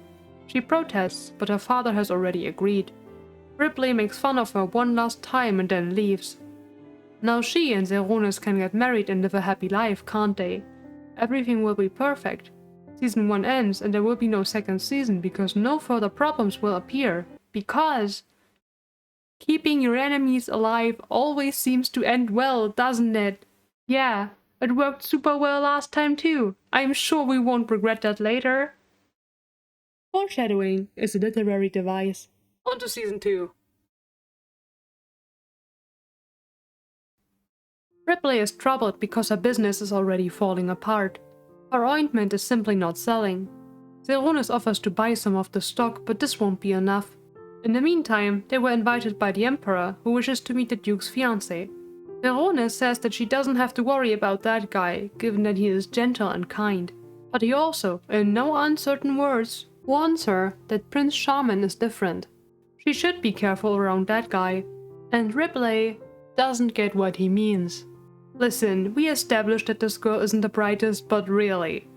She protests, but her father has already agreed. Ripley makes fun of her one last time and then leaves. Now she and Zeronis can get married and live a happy life, can't they? Everything will be perfect. Season 1 ends and there will be no second season because no further problems will appear. Because keeping your enemies alive always seems to end well, doesn't it? Yeah, it worked super well last time too. I'm sure we won't regret that later. Foreshadowing is a literary device. On to season 2. Ripley is troubled because her business is already falling apart. Her ointment is simply not selling. Zeronis offers to buy some of the stock, but this won't be enough. In the meantime, they were invited by the Emperor, who wishes to meet the Duke's fiancé. Zeronis says that she doesn't have to worry about that guy, given that he is gentle and kind. But he also, in no uncertain words, warns her that Prince Charming is different. She should be careful around that guy. And Ripley doesn't get what he means. Listen, we established that this girl isn't the brightest, but really.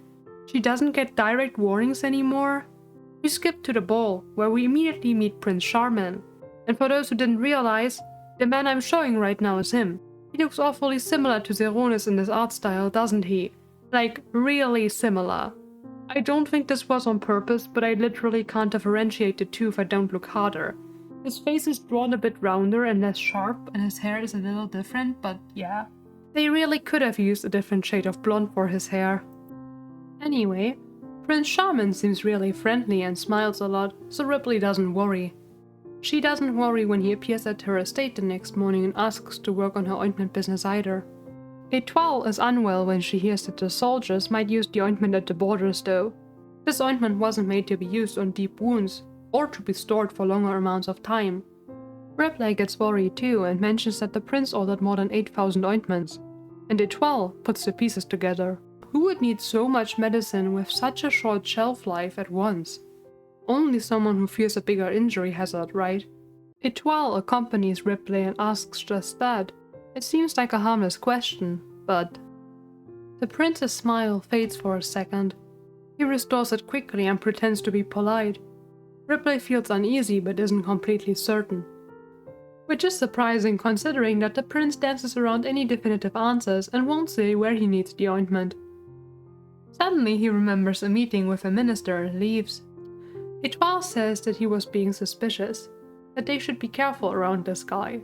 She doesn't get direct warnings anymore? We skip to the ball, where we immediately meet Prince Charming. And for those who didn't realize, the man I'm showing right now is him. He looks awfully similar to Zeronis in his art style, doesn't he? Like, really similar. I don't think this was on purpose, but I literally can't differentiate the two if I don't look harder. His face is drawn a bit rounder and less sharp, and his hair is a little different, but yeah. They really could have used a different shade of blonde for his hair. Anyway, Prince Charming seems really friendly and smiles a lot, so Ripley doesn't worry. She doesn't worry when he appears at her estate the next morning and asks to work on her ointment business either. Étoile is unwell when she hears that the soldiers might use the ointment at the borders though. This ointment wasn't made to be used on deep wounds, or to be stored for longer amounts of time. Ripley gets worried too and mentions that the prince ordered more than 8,000 ointments. And Étoile puts the pieces together. Who would need so much medicine with such a short shelf life at once? Only someone who fears a bigger injury hazard, right? Étoile accompanies Ripley and asks just that. It seems like a harmless question, but... The prince's smile fades for a second. He restores it quickly and pretends to be polite. Ripley feels uneasy but isn't completely certain. Which is surprising considering that the prince dances around any definitive answers and won't say where he needs the ointment. Suddenly he remembers a meeting with a minister and leaves. Étoile says that he was being suspicious, that they should be careful around this guy.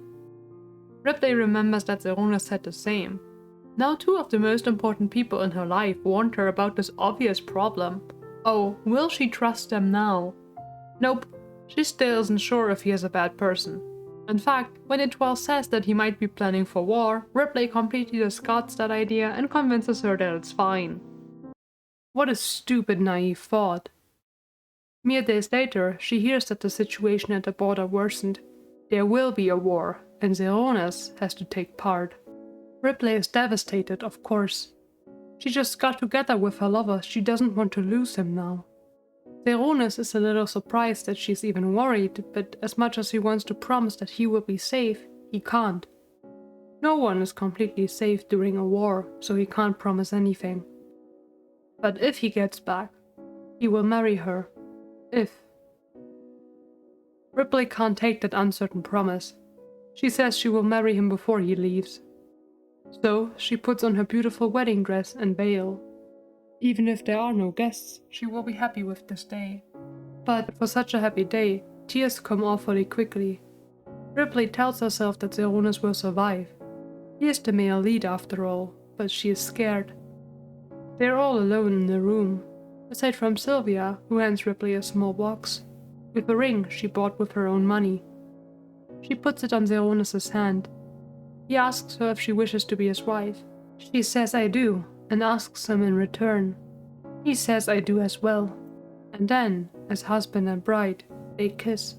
Ripley remembers that Zeronis said the same. Now 2 of the most important people in her life warned her about this obvious problem. Oh, will she trust them now? Nope, she still isn't sure if he is a bad person. In fact, when DoTol says that he might be planning for war, Ripley completely discards that idea and convinces her that it's fine. What a stupid, naive thought. Mere days later, she hears that the situation at the border worsened. There will be a war, and Zeronis has to take part. Ripley is devastated, of course. She just got together with her lover, she doesn't want to lose him now. Zeronis is a little surprised that she's even worried, but as much as he wants to promise that he will be safe, he can't. No one is completely safe during a war, so he can't promise anything. But if he gets back, he will marry her. If. Ripley can't take that uncertain promise. She says she will marry him before he leaves. So she puts on her beautiful wedding dress and veil. Even if there are no guests, she will be happy with this day. But for such a happy day, tears come awfully quickly. Ripley tells herself that Zeronis will survive. He is the male lead after all, but she is scared. They are all alone in the room, aside from Sylvia, who hands Ripley a small box, with a ring she bought with her own money. She puts it on Zeronis' hand. He asks her if she wishes to be his wife. She says I do, and asks him in return. He says I do as well. And then, as husband and bride, they kiss.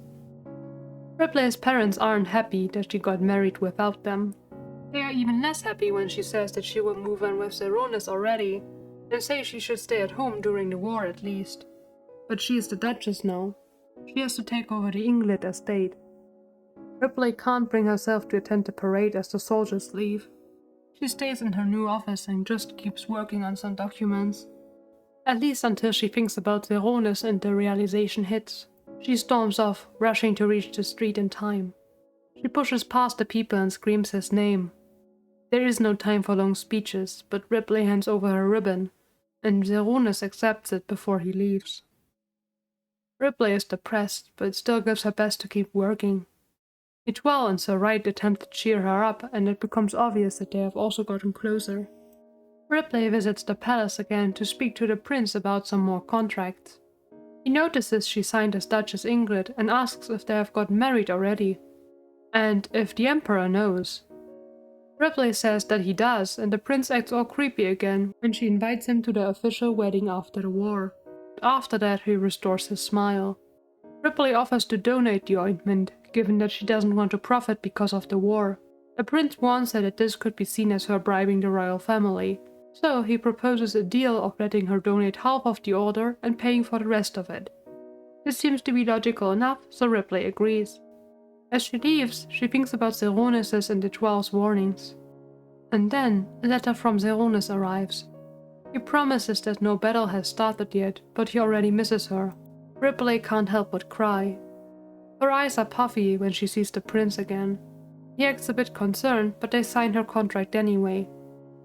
Ripley's parents aren't happy that she got married without them. They are even less happy when she says that she will move on with Zeronis already, and say she should stay at home during the war at least. But she is the Duchess now. She has to take over the England estate. Ripley can't bring herself to attend the parade as the soldiers leave. She stays in her new office and just keeps working on some documents. At least until she thinks about Zeronis and the realization hits. She storms off, rushing to reach the street in time. She pushes past the people and screams his name. There is no time for long speeches, but Ripley hands over her ribbon, and Zeronis accepts it before he leaves. Ripley is depressed, but still gives her best to keep working. DoTol and Sir Wright attempt to cheer her up, and it becomes obvious that they have also gotten closer. Ripley visits the palace again to speak to the prince about some more contracts. He notices she signed as Duchess Ingrid and asks if they have gotten married already, and if the Emperor knows. Ripley says that he does, and the prince acts all creepy again when she invites him to the official wedding after the war. After that, he restores his smile. Ripley offers to donate the ointment, given that she doesn't want to profit because of the war. The prince warns her that this could be seen as her bribing the royal family, so he proposes a deal of letting her donate half of the order and paying for the rest of it. This seems to be logical enough, so Ripley agrees. As she leaves, she thinks about Zeronis' and DoTol's warnings. And then, a letter from Zeronis arrives. He promises that no battle has started yet, but he already misses her. Ripley can't help but cry. Her eyes are puffy when she sees the prince again. He acts a bit concerned, but they sign her contract anyway.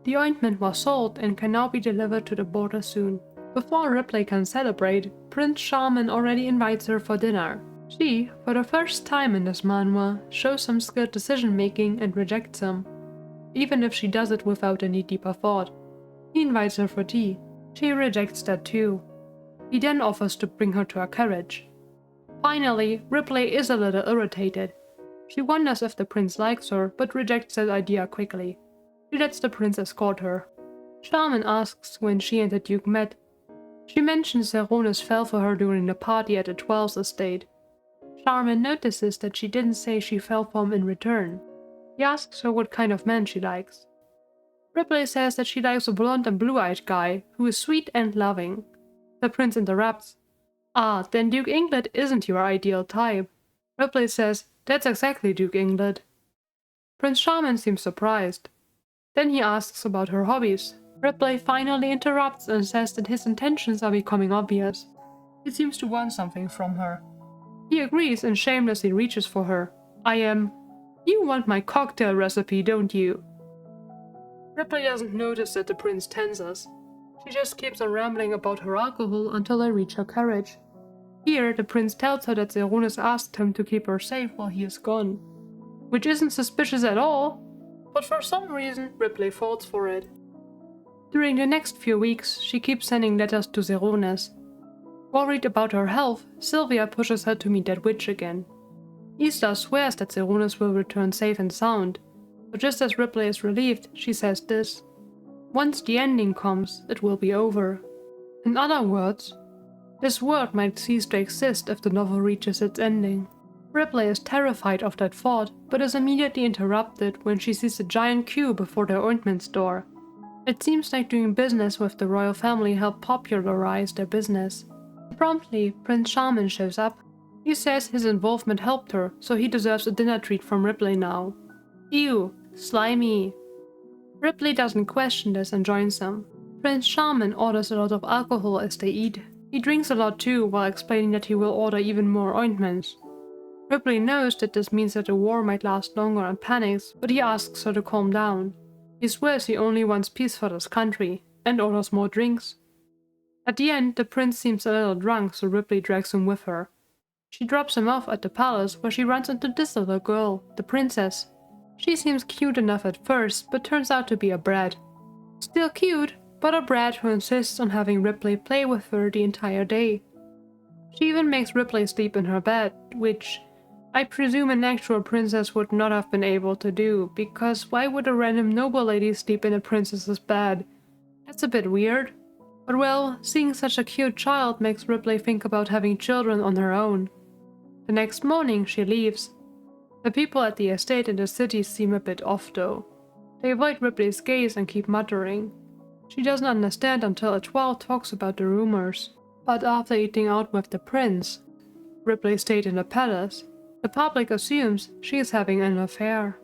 The ointment was sold and can now be delivered to the border soon. Before Ripley can celebrate, Prince Charming already invites her for dinner. She, for the first time in this manhwa, shows some skilled decision-making and rejects him, even if she does it without any deeper thought. He invites her for tea. She rejects that too. He then offers to bring her to a carriage. Finally, Ripley is a little irritated. She wonders if the prince likes her, but rejects that idea quickly. She lets the prince escort her. Charming asks when she and the Duke met. She mentions Zeronis fell for her during the party at the DoTol's estate. Charming notices that she didn't say she fell for him in return. He asks her what kind of man she likes. Ripley says that she likes a blonde and blue-eyed guy who is sweet and loving. The prince interrupts. Ah, then Duke Ingrid isn't your ideal type. Ripley says, that's exactly Duke Ingrid. Prince Charming seems surprised. Then he asks about her hobbies. Ripley finally interrupts and says that his intentions are becoming obvious. He seems to want something from her. He agrees and shamelessly reaches for her. You want my cocktail recipe, don't you? Ripley doesn't notice that the prince tenses. She just keeps on rambling about her alcohol until they reach her carriage. Here, the prince tells her that Zeronis asked him to keep her safe while he is gone. Which isn't suspicious at all, but for some reason, Ripley falls for it. During the next few weeks, she keeps sending letters to Zeronis. Worried about her health, Sylvia pushes her to meet that witch again. Easter swears that Zeronis will return safe and sound, but just as Ripley is relieved, she says this: "Once the ending comes, it will be over." In other words, this world might cease to exist if the novel reaches its ending. Ripley is terrified of that thought, but is immediately interrupted when she sees a giant queue before the ointment store. It seems like doing business with the royal family helped popularize their business. Promptly, Prince Charming shows up. He says his involvement helped her, so he deserves a dinner treat from Ripley now. Ew, slimy. Ripley doesn't question this and joins them. Prince Charming orders a lot of alcohol as they eat. He drinks a lot too, while explaining that he will order even more ointments. Ripley knows that this means that the war might last longer and panics, but he asks her to calm down. He swears he only wants peace for this country, and orders more drinks. At the end, the prince seems a little drunk, so Ripley drags him with her. She drops him off at the palace, where she runs into this little girl, the princess. She seems cute enough at first, but turns out to be a brat. Still cute, but a brat who insists on having Ripley play with her the entire day. She even makes Ripley sleep in her bed, which I presume an actual princess would not have been able to do, because why would a random noble lady sleep in a princess's bed? That's a bit weird. But well, seeing such a cute child makes Ripley think about having children on her own. The next morning she leaves. The people at the estate in the city seem a bit off though. They avoid Ripley's gaze and keep muttering. She doesn't understand until a troll talks about the rumors. But after eating out with the prince, Ripley stayed in the palace. The public assumes she is having an affair.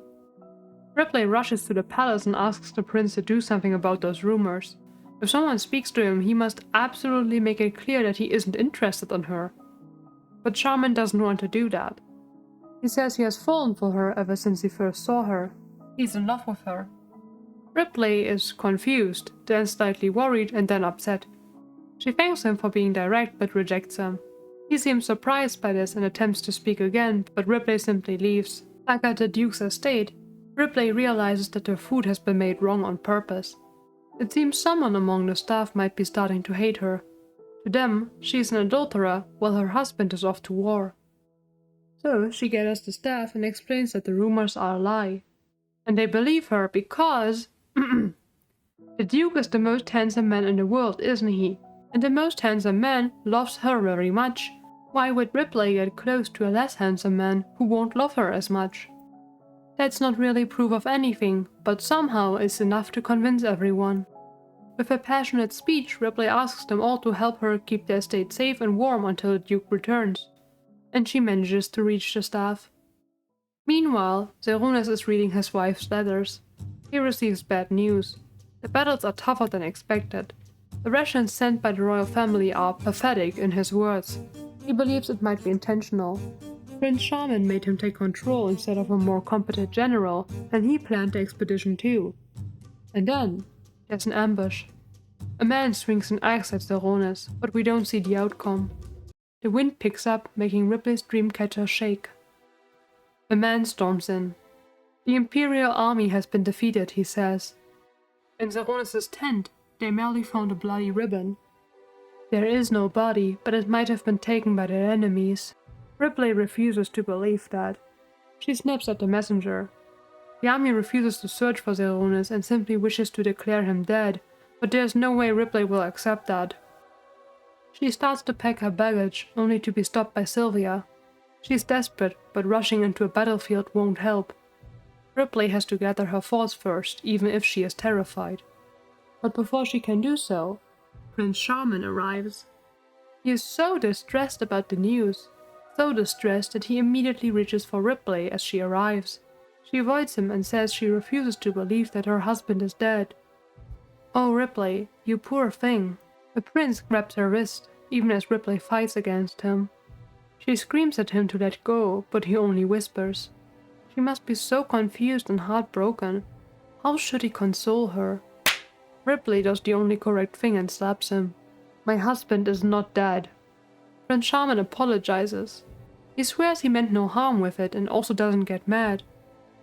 Ripley rushes to the palace and asks the prince to do something about those rumors. If someone speaks to him, he must absolutely make it clear that he isn't interested in her. But Charming doesn't want to do that. He says he has fallen for her ever since he first saw her. He's in love with her. Ripley is confused, then slightly worried and then upset. She thanks him for being direct but rejects him. He seems surprised by this and attempts to speak again, but Ripley simply leaves. Back at the Duke's estate, Ripley realizes that her food has been made wrong on purpose. It seems someone among the staff might be starting to hate her. To them, she is an adulterer while her husband is off to war. So she gathers the staff and explains that the rumors are a lie. And they believe her because the Duke is the most handsome man in the world, isn't he? And the most handsome man loves her very much. Why would Ripley get close to a less handsome man who won't love her as much? That's not really proof of anything, but somehow is enough to convince everyone. With a passionate speech, Ripley asks them all to help her keep the estate safe and warm until the Duke returns. And she manages to reach the staff. Meanwhile, Zeronis is reading his wife's letters. He receives bad news. The battles are tougher than expected. The rations sent by the royal family are pathetic, in his words. He believes it might be intentional. Prince Charming made him take control instead of a more competent general, and he planned the expedition too. And then, there's an ambush. A man swings an axe at Zeronis, but we don't see the outcome. The wind picks up, making Ripley's dreamcatcher shake. A man storms in. The Imperial army has been defeated, he says. In Zeronis' tent, they merely found a bloody ribbon. There is no body, but it might have been taken by their enemies. Ripley refuses to believe that. She snaps at the messenger. The army refuses to search for Zeronis and simply wishes to declare him dead, but there's no way Ripley will accept that. She starts to pack her baggage, only to be stopped by Sylvia. She's desperate, but rushing into a battlefield won't help. Ripley has to gather her thoughts first, even if she is terrified. But before she can do so, Prince Charming arrives. He is so distressed about the news, so distressed that he immediately reaches for Ripley as she arrives. She avoids him and says she refuses to believe that her husband is dead. Oh, Ripley, you poor thing. The prince grabs her wrist, even as Ripley fights against him. She screams at him to let go, but he only whispers. She must be so confused and heartbroken. How should he console her? Ripley does the only correct thing and slaps him. My husband is not dead. Prince Charming apologizes. He swears he meant no harm with it and also doesn't get mad.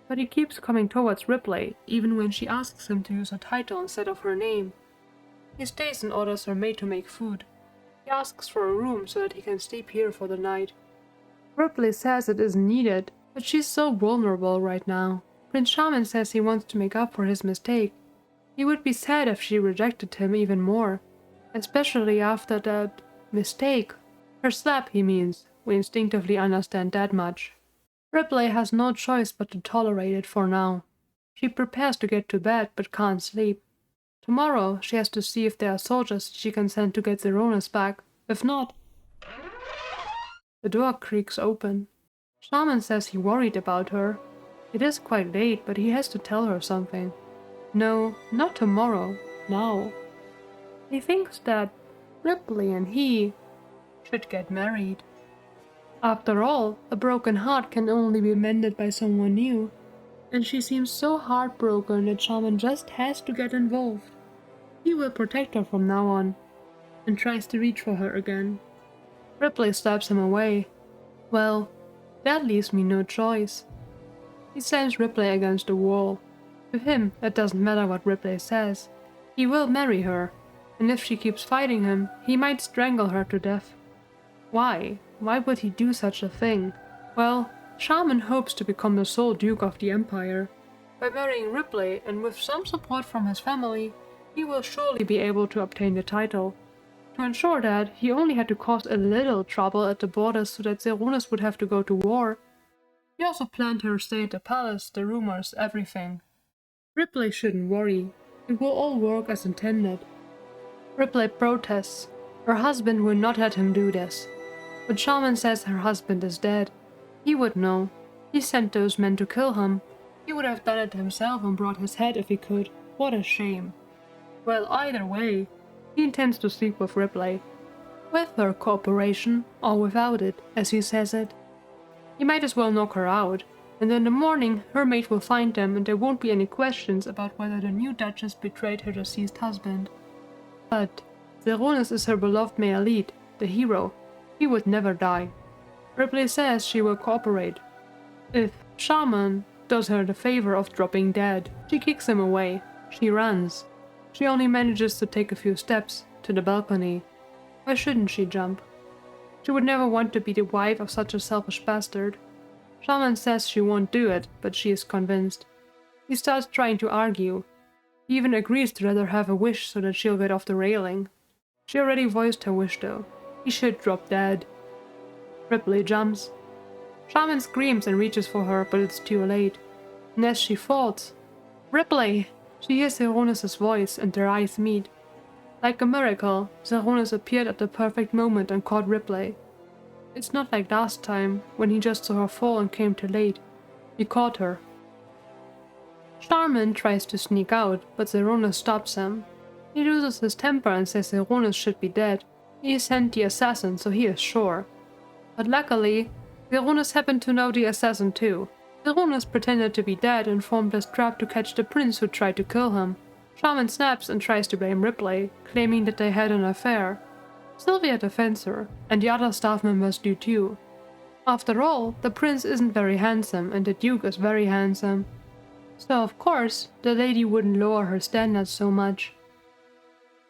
But he keeps coming towards Ripley, even when she asks him to use her title instead of her name. He stays and orders her maid to make food. He asks for a room so that he can sleep here for the night. Ripley says it isn't needed, but she's so vulnerable right now. Prince Shaman says he wants to make up for his mistake. He would be sad if she rejected him even more, especially after that mistake. Her slap, he means. We instinctively understand that much. Ripley has no choice but to tolerate it for now. She prepares to get to bed but can't sleep. Tomorrow she has to see if there are soldiers she can send to get Zeronis back. If not... The door creaks open. Shaman says he worried about her. It is quite late, but he has to tell her something. No, not tomorrow. Now. He thinks that Ripley and he should get married. After all, a broken heart can only be mended by someone new. And she seems so heartbroken that Shaman just has to get involved. He will protect her from now on, and tries to reach for her again. Ripley slaps him away. Well, that leaves me no choice. He slams Ripley against the wall. To him, it doesn't matter what Ripley says. He will marry her, and if she keeps fighting him, he might strangle her to death. Why? Why would he do such a thing? Well, Shaman hopes to become the sole Duke of the Empire. By marrying Ripley, and with some support from his family, he will surely be able to obtain the title. To ensure that, he only had to cause a little trouble at the borders so that Zeronis would have to go to war. He also planned her stay at the palace, the rumors, everything. Ripley shouldn't worry. It will all work as intended. Ripley protests. Her husband will not let him do this. But Shaman says her husband is dead. He would know. He sent those men to kill him. He would have done it himself and brought his head if he could. What a shame. Well, either way, he intends to sleep with Ripley. With her cooperation, or without it, as he says it. He might as well knock her out, and in the morning her mate will find them and there won't be any questions about whether the new Duchess betrayed her deceased husband. But Zeronis is her beloved male lead, the hero. He would never die. Ripley says she will cooperate. If Shaman does her the favor of dropping dead, she kicks him away. She runs. She only manages to take a few steps to the balcony. Why shouldn't she jump? She would never want to be the wife of such a selfish bastard. Shaman says she won't do it, but she is convinced. He starts trying to argue. He even agrees to let her have a wish so that she'll get off the railing. She already voiced her wish though. He should drop dead. Ripley jumps. Shaman screams and reaches for her, but it's too late. And as she falls, Ripley! She hears Zeronis' voice and their eyes meet. Like a miracle, Zeronis appeared at the perfect moment and caught Ripley. It's not like last time, when he just saw her fall and came too late. He caught her. Shaman tries to sneak out, but Zeronis stops him. He loses his temper and says Zeronis should be dead. He sent the assassin, so he is sure. But luckily, Zeronis happened to know the assassin too. Zeronis pretended to be dead and formed a trap to catch the prince who tried to kill him. Shaman snaps and tries to blame Ripley, claiming that they had an affair. Sylvia defends her, and the other staff members do too. After all, the prince isn't very handsome and the duke is very handsome. So of course, the lady wouldn't lower her standards so much.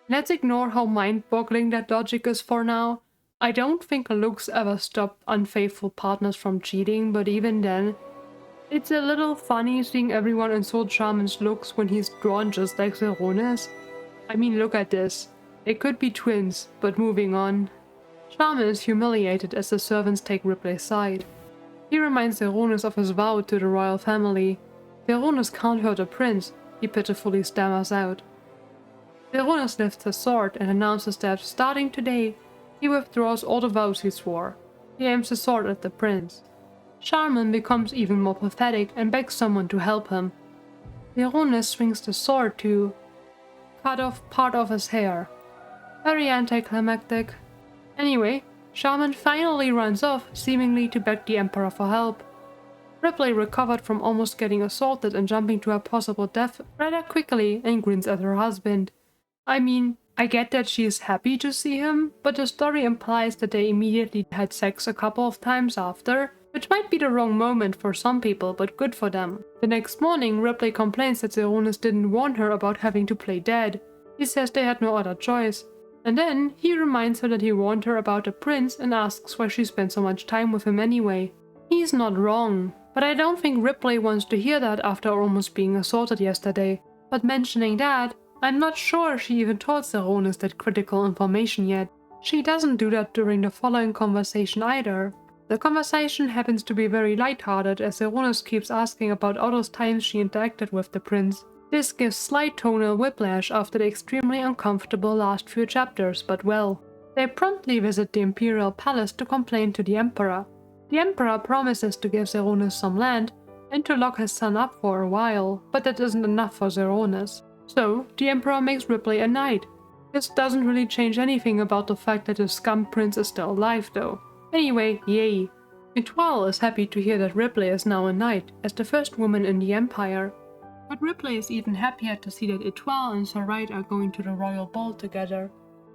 Let's ignore how mind-boggling that logic is for now. I don't think looks ever stop unfaithful partners from cheating, but even then, it's a little funny seeing everyone insult Shaman's looks when he's drawn just like Zeronis. I mean, look at this. They could be twins, but moving on. Shaman is humiliated as the servants take Ripley's side. He reminds Zeronis of his vow to the royal family. Zeronis can't hurt a prince, he pitifully stammers out. Zeronis lifts his sword and announces that, starting today, he withdraws all the vows he swore. He aims his sword at the prince. Shaman becomes even more pathetic and begs someone to help him. Zeronis swings the sword to cut off part of his hair. Very anticlimactic. Anyway, Shaman finally runs off, seemingly to beg the Emperor for help. Ripley recovered from almost getting assaulted and jumping to a possible death rather quickly and grins at her husband. I mean, I get that she is happy to see him, but the story implies that they immediately had sex a couple of times after, which might be the wrong moment for some people, but good for them. The next morning, Ripley complains that Zeronis didn't warn her about having to play dead. He says they had no other choice. And then he reminds her that he warned her about the prince and asks why she spent so much time with him anyway. He's not wrong, but I don't think Ripley wants to hear that after almost being assaulted yesterday. But mentioning that, I'm not sure she even told Zeronis that critical information yet. She doesn't do that during the following conversation either. The conversation happens to be very lighthearted as Zeronis keeps asking about all those times she interacted with the prince. This gives slight tonal whiplash after the extremely uncomfortable last few chapters, but well. They promptly visit the Imperial Palace to complain to the Emperor. The Emperor promises to give Zeronis some land and to lock his son up for a while, but that isn't enough for Zeronis. So, the Emperor makes Ripley a knight. This doesn't really change anything about the fact that the scum prince is still alive though. Anyway, yay. Étoile is happy to hear that Ripley is now a knight, as the first woman in the Empire. But Ripley is even happier to see that Étoile and Sir Wright are going to the royal ball together.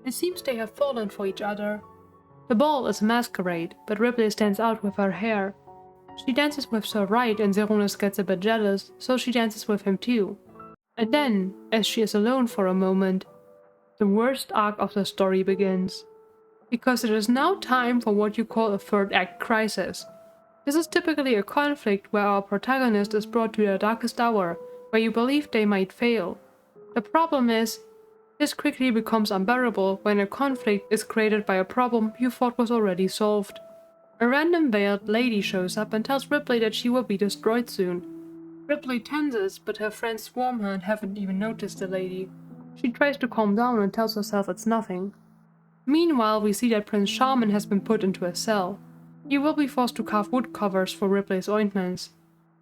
It seems they have fallen for each other. The ball is a masquerade, but Ripley stands out with her hair. She dances with Sir Wright and Zeronis gets a bit jealous, so she dances with him too. And then, as she is alone for a moment, the worst arc of the story begins. Because it is now time for what you call a third act crisis. This is typically a conflict where our protagonist is brought to their darkest hour, where you believe they might fail. The problem is, this quickly becomes unbearable when a conflict is created by a problem you thought was already solved. A random veiled lady shows up and tells Ripley that she will be destroyed soon. Ripley tenses, but her friends swarm her and haven't even noticed the lady. She tries to calm down and tells herself it's nothing. Meanwhile, we see that Prince Charming has been put into a cell. He will be forced to carve wood covers for Ripley's ointments.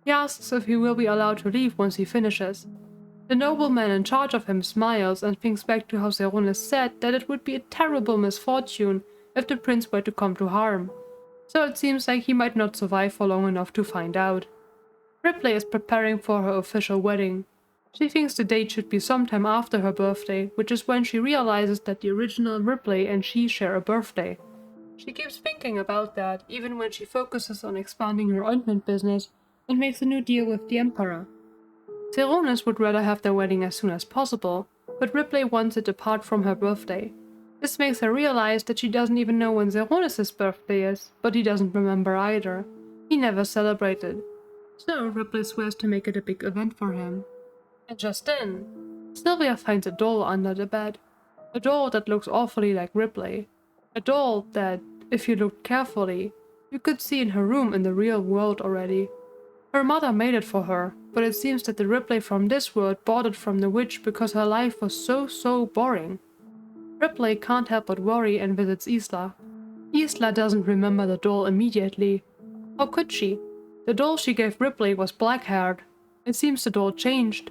He asks if he will be allowed to leave once he finishes. The nobleman in charge of him smiles and thinks back to how Zeronis said that it would be a terrible misfortune if the prince were to come to harm. So it seems like he might not survive for long enough to find out. Ripley is preparing for her official wedding. She thinks the date should be sometime after her birthday, which is when she realizes that the original Ripley and she share a birthday. She keeps thinking about that, even when she focuses on expanding her ointment business and makes a new deal with the Emperor. Zeronis would rather have their wedding as soon as possible, but Ripley wants it apart from her birthday. This makes her realize that she doesn't even know when Zeronis' birthday is, but he doesn't remember either. He never celebrated. So Ripley swears to make it a big event for him. And just then, Sylvia finds a doll under the bed. A doll that looks awfully like Ripley. A doll that, if you looked carefully, you could see in her room in the real world already. Her mother made it for her, but it seems that the Ripley from this world bought it from the witch because her life was so boring. Ripley can't help but worry and visits Isla. Isla doesn't remember the doll immediately. How could she? The doll she gave Ripley was black-haired. It seems the doll changed.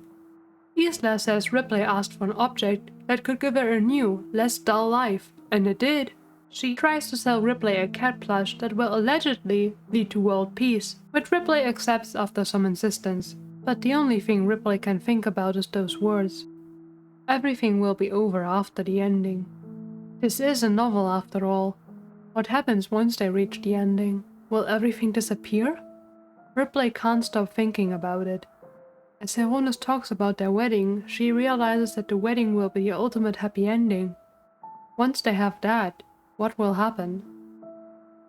Isla says Ripley asked for an object that could give her a new, less dull life, and it did. She tries to sell Ripley a cat plush that will allegedly lead to world peace, which Ripley accepts after some insistence. But the only thing Ripley can think about is those words. Everything will be over after the ending. This is a novel after all. What happens once they reach the ending? Will everything disappear? Ripley can't stop thinking about it. As Zeronis talks about their wedding, she realizes that the wedding will be the ultimate happy ending. Once they have that, what will happen?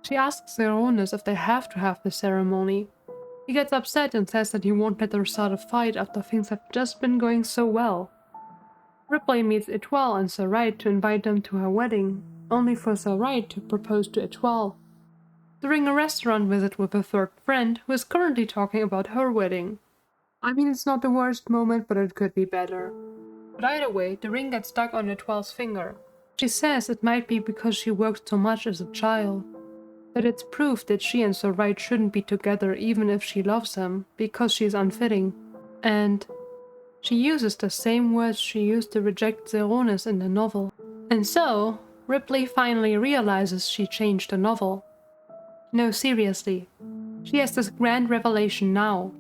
She asks Zeronis if they have to have the ceremony. He gets upset and says that he won't let her start a fight after things have just been going so well. Ripley meets Étoile and Sir Wright to invite them to her wedding, only for Sir Wright to propose to Étoile. During a restaurant visit with a third friend who is currently talking about her wedding. I mean, it's not the worst moment, but it could be better. But either way, the ring gets stuck on Étoile's finger. She says it might be because she worked so much as a child. That it's proof that she and Sir Wright shouldn't be together even if she loves him, because she's unfitting. And she uses the same words she used to reject Zeronis in the novel. And so, Ripley finally realizes she changed the novel. No, seriously. She has this grand revelation now.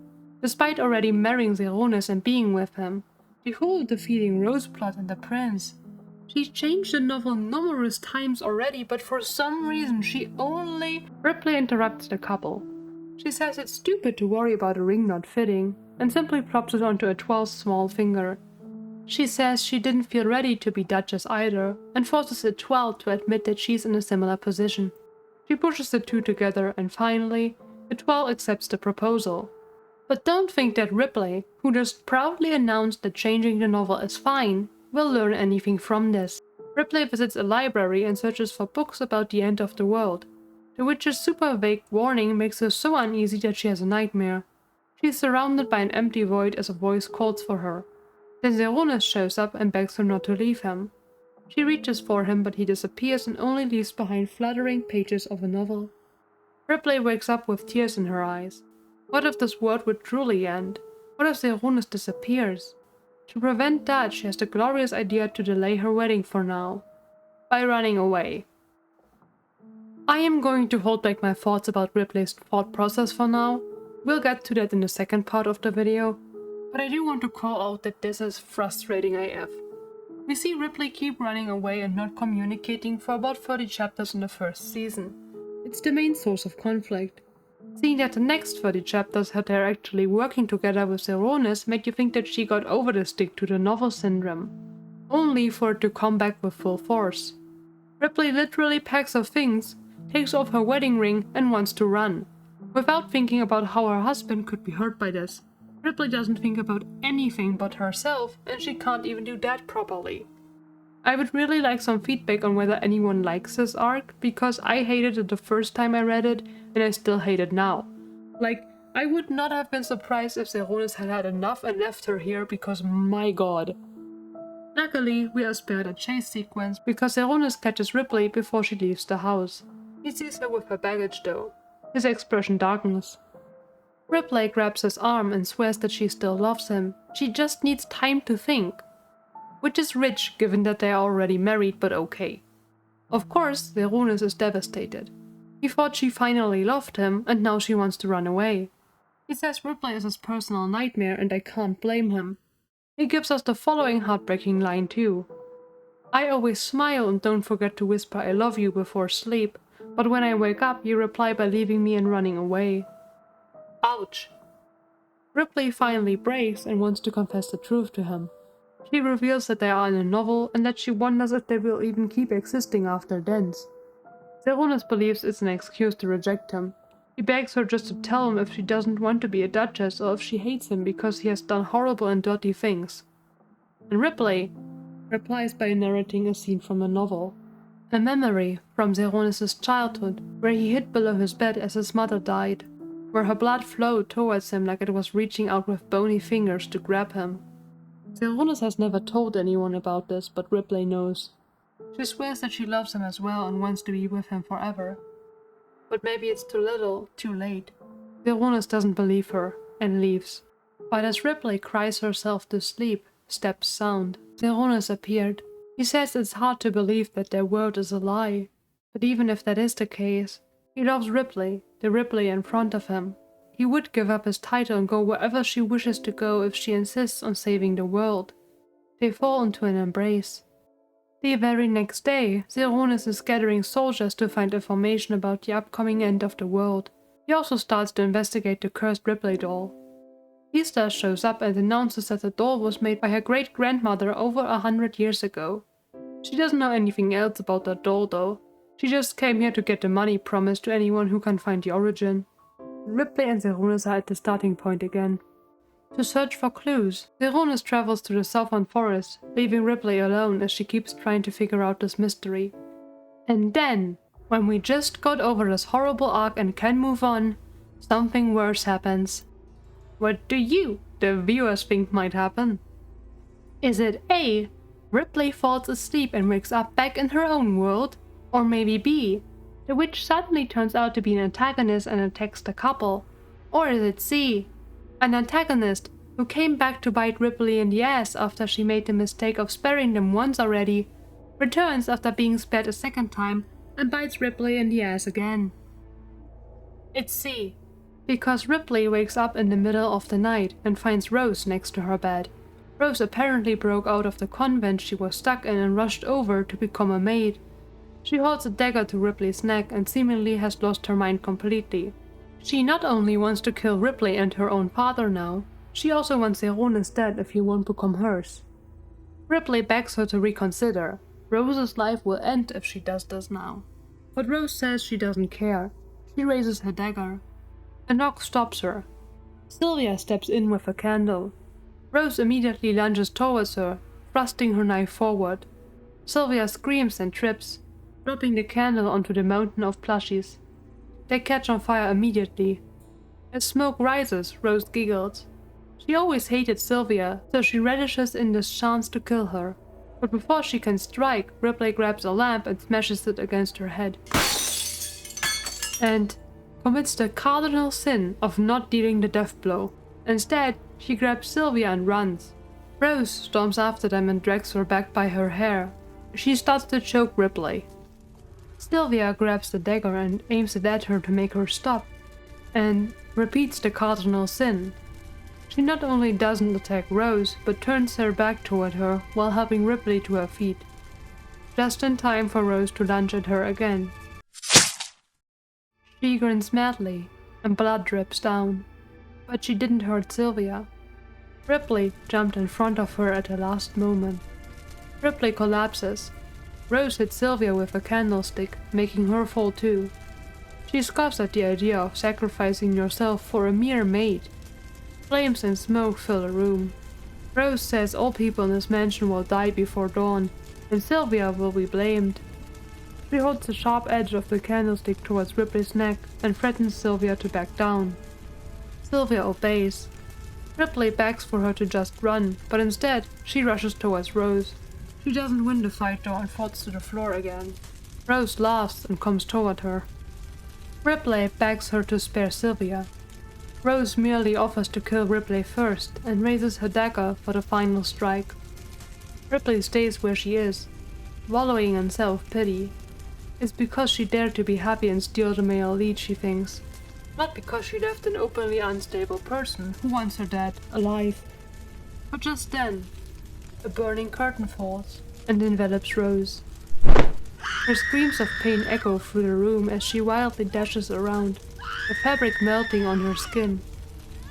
Despite already marrying Zeronis and being with him, the whole defeating Rose plot and the prince. She changed the novel numerous times already, but for some reason she only... Ripley interrupts the couple. She says it's stupid to worry about a ring not fitting, and simply plops it onto Étoile's small finger. She says she didn't feel ready to be Duchess either, and forces Étoile to admit that she's in a similar position. She pushes the two together, and finally, Étoile accepts the proposal. But don't think that Ripley, who just proudly announced that changing the novel is fine, will learn anything from this. Ripley visits a library and searches for books about the end of the world. The witch's super vague warning makes her so uneasy that she has a nightmare. She is surrounded by an empty void as a voice calls for her. Then Zeronis shows up and begs her not to leave him. She reaches for him, but he disappears and only leaves behind fluttering pages of a novel. Ripley wakes up with tears in her eyes. What if this world would truly end? What if Zeronis disappears? To prevent that, she has the glorious idea to delay her wedding for now. By running away. I am going to hold back my thoughts about Ripley's thought process for now. We'll get to that in the second part of the video. But I do want to call out that this is frustrating AF. We see Ripley keep running away and not communicating for about 30 chapters in the first season. It's the main source of conflict. Seeing that the next 30 chapters had her actually working together with Zeronis make you think that she got over the stick to the novel syndrome, only for it to come back with full force. Ripley literally packs her things, takes off her wedding ring and wants to run, without thinking about how her husband could be hurt by this. Ripley doesn't think about anything but herself, and she can't even do that properly. I would really like some feedback on whether anyone likes this arc, because I hated it the first time I read it, and I still hate it now. Like, I would not have been surprised if Zeronis had had enough and left her here, because my god. Luckily, we are spared a chase sequence, because Zeronis catches Ripley before she leaves the house. He sees her with her baggage though. His expression darkens. Ripley grabs his arm and swears that she still loves him. She just needs time to think. Which is rich given that they are already married, but okay. Of course, Zeronis is devastated. He thought she finally loved him, and now she wants to run away. He says Ripley is his personal nightmare, and I can't blame him. He gives us the following heartbreaking line too. I always smile and don't forget to whisper I love you before sleep, but when I wake up you reply by leaving me and running away. Ouch. Ripley finally breaks and wants to confess the truth to him. She reveals that they are in a novel and that she wonders if they will even keep existing after dance. Zeronis believes it's an excuse to reject him. He begs her just to tell him if she doesn't want to be a duchess or if she hates him because he has done horrible and dirty things. And Ripley replies by narrating a scene from a novel. A memory from Zeronis' childhood, where he hid below his bed as his mother died, where her blood flowed towards him like it was reaching out with bony fingers to grab him. Zeronis has never told anyone about this, but Ripley knows. She swears that she loves him as well and wants to be with him forever. But maybe it's too little, too late. Zeronis doesn't believe her, and leaves. But as Ripley cries herself to sleep, steps sound. Zeronis appeared. He says it's hard to believe that their world is a lie. But even if that is the case, he loves Ripley, the Ripley in front of him. He would give up his title and go wherever she wishes to go if she insists on saving the world. They fall into an embrace. The very next day, Zeronis is gathering soldiers to find information about the upcoming end of the world. He also starts to investigate the cursed Ripley doll. Easter shows up and announces that the doll was made by her great-grandmother over 100 years ago. She doesn't know anything else about that doll though. She just came here to get the money promised to anyone who can find the origin. Ripley and Zeronis are at the starting point again. To search for clues, Zeronis travels to the southern forest, leaving Ripley alone as she keeps trying to figure out this mystery. And then, when we just got over this horrible arc and can move on, something worse happens. What do you, the viewers, think might happen? Is it A, Ripley falls asleep and wakes up back in her own world? Or maybe B, the witch suddenly turns out to be an antagonist and attacks the couple? Or is it C, an antagonist who came back to bite Ripley in the ass after she made the mistake of sparing them once already, returns after being spared a second time and bites Ripley in the ass again? It's C, because Ripley wakes up in the middle of the night and finds Rose next to her bed. Rose apparently broke out of the convent she was stuck in and rushed over to become a maid. She holds a dagger to Ripley's neck and seemingly has lost her mind completely. She not only wants to kill Ripley and her own father now, she also wants Zeronis dead if he won't become hers. Ripley begs her to reconsider. Rose's life will end if she does this now. But Rose says she doesn't care. She raises her dagger. A knock stops her. Sylvia steps in with a candle. Rose immediately lunges towards her, thrusting her knife forward. Sylvia screams and trips, dropping the candle onto the mountain of plushies. They catch on fire immediately. As smoke rises, Rose giggles. She always hated Sylvia, so she relishes in this chance to kill her. But before she can strike, Ripley grabs a lamp and smashes it against her head. And commits the cardinal sin of not dealing the death blow. Instead, she grabs Sylvia and runs. Rose storms after them and drags her back by her hair. She starts to choke Ripley. Sylvia grabs the dagger and aims it at her to make her stop, and repeats the cardinal sin. She not only doesn't attack Rose, but turns her back toward her while helping Ripley to her feet. Just in time for Rose to lunge at her again. She grins madly, and blood drips down. But she didn't hurt Sylvia. Ripley jumped in front of her at the last moment. Ripley collapses. Rose hits Sylvia with a candlestick, making her fall too. She scoffs at the idea of sacrificing yourself for a mere maid. Flames and smoke fill the room. Rose says all people in this mansion will die before dawn, and Sylvia will be blamed. She holds the sharp edge of the candlestick towards Ripley's neck and threatens Sylvia to back down. Sylvia obeys. Ripley begs for her to just run, but instead she rushes towards Rose. She doesn't win the fight though and falls to the floor again. Rose laughs and comes toward her. Ripley begs her to spare Sylvia. Rose merely offers to kill Ripley first and raises her dagger for the final strike. Ripley stays where she is, wallowing in self-pity. It's because she dared to be happy and steal the male lead, she thinks. Not because she left an openly unstable person who wants her dead, alive. But just then, a burning curtain falls and envelops Rose. Her screams of pain echo through the room as she wildly dashes around, the fabric melting on her skin.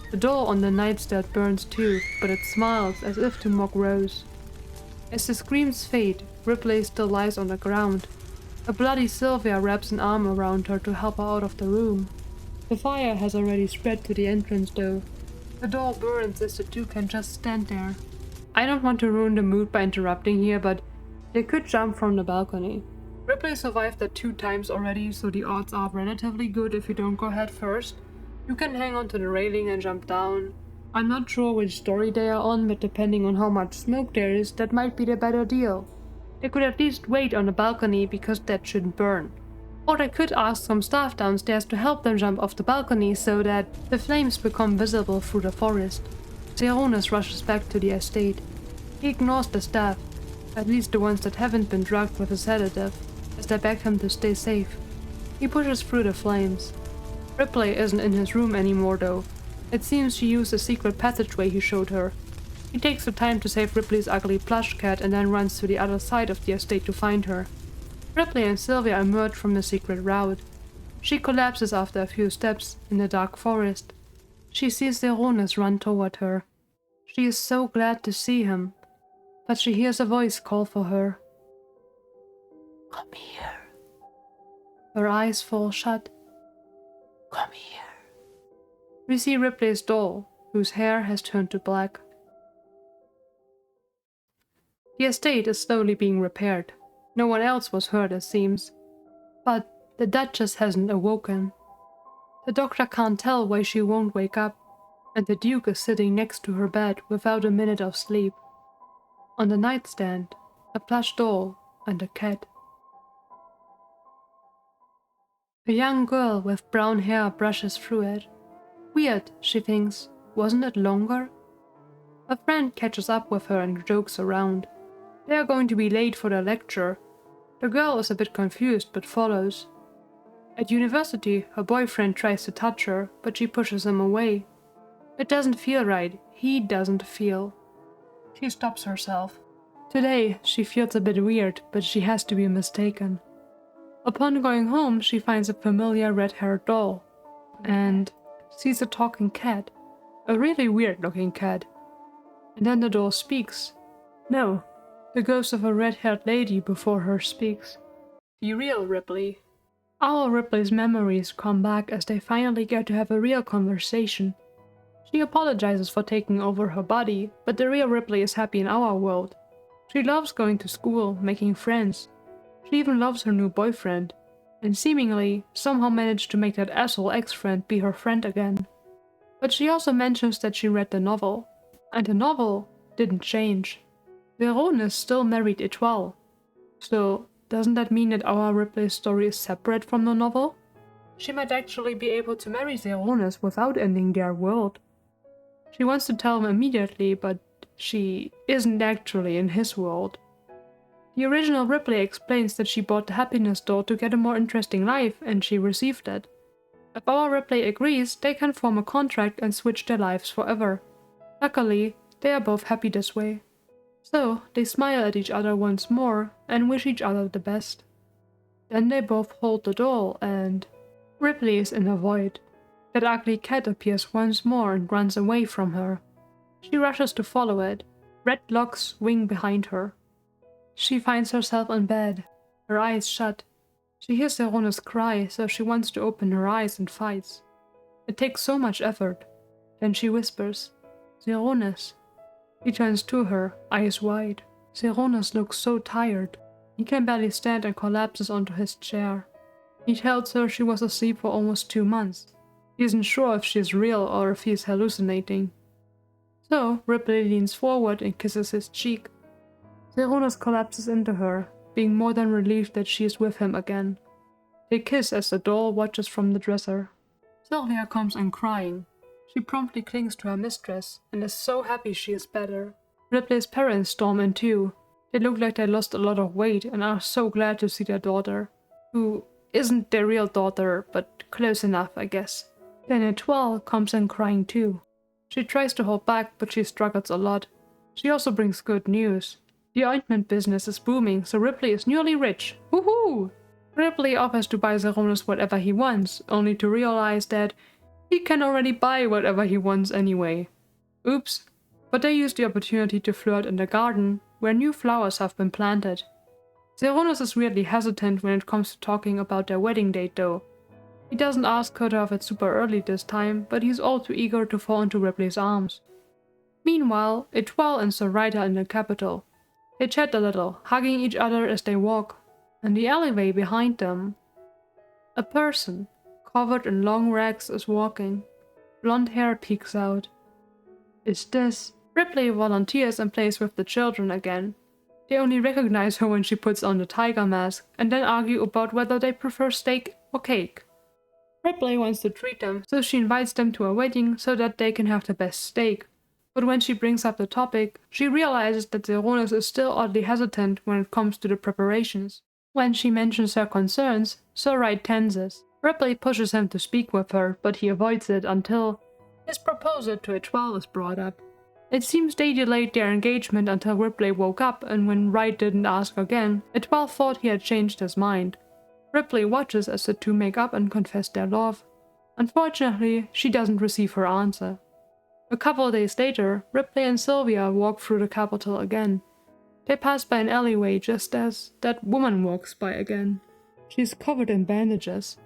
The doll on the nightstand burns too, but it smiles as if to mock Rose. As the screams fade, Ripley still lies on the ground. A bloody Sylvia wraps an arm around her to help her out of the room. The fire has already spread to the entrance though. The doll burns as the two can just stand there. I don't want to ruin the mood by interrupting here, but they could jump from the balcony. Ripley survived that 2 times already, so the odds are relatively good if you don't go head first. You can hang onto the railing and jump down. I'm not sure which story they are on, but depending on how much smoke there is, that might be the better deal. They could at least wait on the balcony because that shouldn't burn. Or they could ask some staff downstairs to help them jump off the balcony so that the flames become visible through the forest. Zeronis rushes back to the estate. He ignores the staff, at least the ones that haven't been drugged with a sedative, as they beg him to stay safe. He pushes through the flames. Ripley isn't in his room anymore though. It seems she used the secret passageway he showed her. He takes the time to save Ripley's ugly plush cat and then runs to the other side of the estate to find her. Ripley and Sylvia emerge from the secret route. She collapses after a few steps in the dark forest. She sees Zeronis run toward her. She is so glad to see him, but she hears a voice call for her. Come here. Her eyes fall shut. Come here. We see Ripley's doll, whose hair has turned to black. The estate is slowly being repaired. No one else was hurt, it seems. But the Duchess hasn't awoken. The doctor can't tell why she won't wake up, and the Duke is sitting next to her bed without a minute of sleep. On the nightstand, a plush doll and a cat. A young girl with brown hair brushes through it. Weird, she thinks. Wasn't it longer? A friend catches up with her and jokes around. They are going to be late for their lecture. The girl is a bit confused but follows. At university, her boyfriend tries to touch her, but she pushes him away. It doesn't feel right. He doesn't feel. She stops herself. Today, she feels a bit weird, but she has to be mistaken. Upon going home, she finds a familiar red-haired doll and sees a talking cat. A really weird-looking cat. And then the doll speaks. No, The ghost of a red-haired lady before her speaks. The real Ripley. Our Ripley's memories come back as they finally get to have a real conversation. She apologizes for taking over her body, but the real Ripley is happy in our world. She loves going to school, making friends. She even loves her new boyfriend, and seemingly somehow managed to make that asshole ex-friend be her friend again. But she also mentions that she read the novel, and the novel didn't change. Zeronis still married Etoile. So, doesn't that mean that our Ripley's story is separate from the novel? She might actually be able to marry Zeronis without ending their world. She wants to tell him immediately, but she isn't actually in his world. The original Ripley explains that she bought the happiness doll to get a more interesting life, and she received it. If our Ripley agrees, they can form a contract and switch their lives forever. Luckily, they are both happy this way. So, they smile at each other once more and wish each other the best. Then they both hold the doll and Ripley is in a void. That ugly cat appears once more and runs away from her. She rushes to follow it. Red locks swing behind her. She finds herself in bed, her eyes shut. She hears Zeronis cry, so she wants to open her eyes and fights. It takes so much effort. Then she whispers, "Zeronis." He turns to her, eyes wide. Zeronis looks so tired. He can barely stand and collapses onto his chair. He tells her she was asleep for almost 2 months. He isn't sure if she is real or if he is hallucinating. So Ripley leans forward and kisses his cheek. Zeronis collapses into her, being more than relieved that she is with him again. They kiss as the doll watches from the dresser. Sylvia comes in crying. She promptly clings to her mistress and is so happy she is better. Ripley's parents storm in too. They look like they lost a lot of weight and are so glad to see their daughter, who isn't their real daughter, but close enough, I guess. Then Etoile comes in crying too. She tries to hold back, but she struggles a lot. She also brings good news. The ointment business is booming, so Ripley is newly rich. Woohoo! Ripley offers to buy Zeronis whatever he wants, only to realize that he can already buy whatever he wants anyway. Oops. But they use the opportunity to flirt in the garden, where new flowers have been planted. Zeronis is weirdly hesitant when it comes to talking about their wedding date though. He doesn't ask her to have it super early this time, but he's all too eager to fall into Ripley's arms. Meanwhile, Etoile and Zoraida in the capital. They chat a little, hugging each other as they walk. In the alleyway behind them, a person, covered in long rags, is walking. Blonde hair peeks out. Is this? Ripley volunteers and plays with the children again. They only recognize her when she puts on the tiger mask, and then argue about whether they prefer steak or cake. Ripley wants to treat them, so she invites them to a wedding so that they can have the best steak. But when she brings up the topic, she realizes that Zeronis is still oddly hesitant when it comes to the preparations. When she mentions her concerns, Zoraida tenses. Ripley pushes him to speak with her, but he avoids it until his proposal to Etoile is brought up. It seems they delayed their engagement until Ripley woke up, and when Wright didn't ask again, Etoile thought he had changed his mind. Ripley watches as the two make up and confess their love. Unfortunately, she doesn't receive her answer. A couple days later, Ripley and Sylvia walk through the capital again. They pass by an alleyway just as that woman walks by again. She's covered in bandages.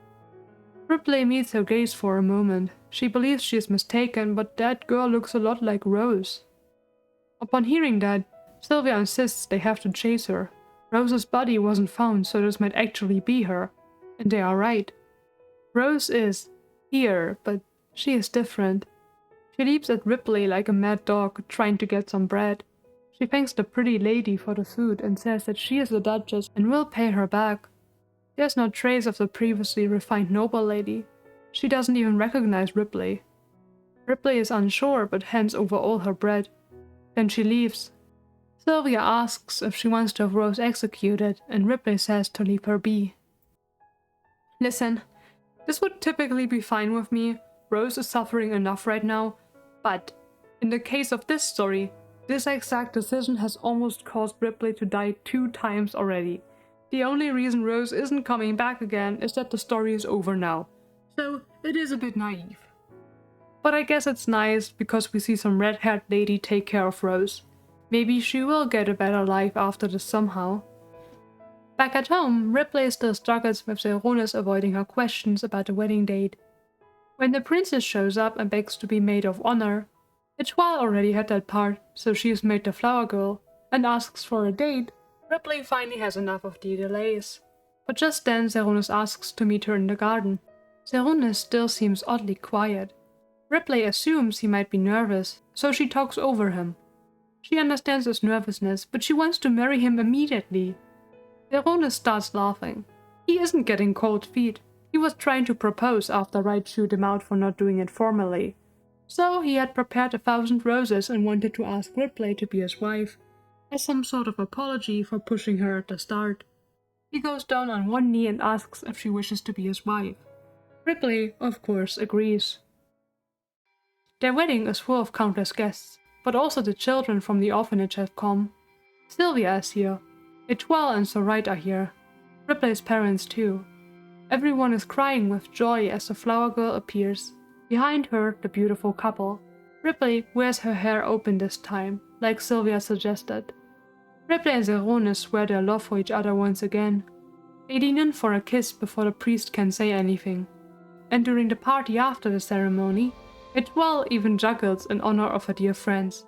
Ripley meets her gaze for a moment. She believes she is mistaken, but that girl looks a lot like Rose. Upon hearing that, Sylvia insists they have to chase her. Rose's body wasn't found, so this might actually be her. And they are right. Rose is here, but she is different. She leaps at Ripley like a mad dog, trying to get some bread. She thanks the pretty lady for the food and says that she is the Duchess and will pay her back. There's no trace of the previously refined noble lady. She doesn't even recognize Ripley. Ripley is unsure but hands over all her bread. Then she leaves. Sylvia asks if she wants to have Rose executed, and Ripley says to leave her be. Listen, this would typically be fine with me. Rose is suffering enough right now, but in the case of this story, this exact decision has almost caused Ripley to die 2 times already. The only reason Rose isn't coming back again is that the story is over now. So it is a bit naive. But I guess it's nice because we see some red-haired lady take care of Rose. Maybe she will get a better life after this somehow. Back at home, Ripley still struggles with Zeronis avoiding her questions about the wedding date. When the princess shows up and begs to be maid of honor, Étoile already had that part, so she is made the flower girl, and asks for a date. Ripley finally has enough of the delays. But just then Zeronis asks to meet her in the garden. Zeronis still seems oddly quiet. Ripley assumes he might be nervous, so she talks over him. She understands his nervousness, but she wants to marry him immediately. Zeronis starts laughing. He isn't getting cold feet. He was trying to propose after Wright chewed him out for not doing it formally. So he had prepared 1,000 roses and wanted to ask Ripley to be his wife, as some sort of apology for pushing her at the start. He goes down on one knee and asks if she wishes to be his wife. Ripley, of course, agrees. Their wedding is full of countless guests, but also the children from the orphanage have come. Sylvia is here. Étoile and Sir Wright are here. Ripley's parents too. Everyone is crying with joy as the flower girl appears. Behind her, the beautiful couple. Ripley wears her hair open this time, like Sylvia suggested. Ripley and Zeronis swear their love for each other once again. They lean in for a kiss before the priest can say anything. And during the party after the ceremony, Étoile even juggles in honor of her dear friends.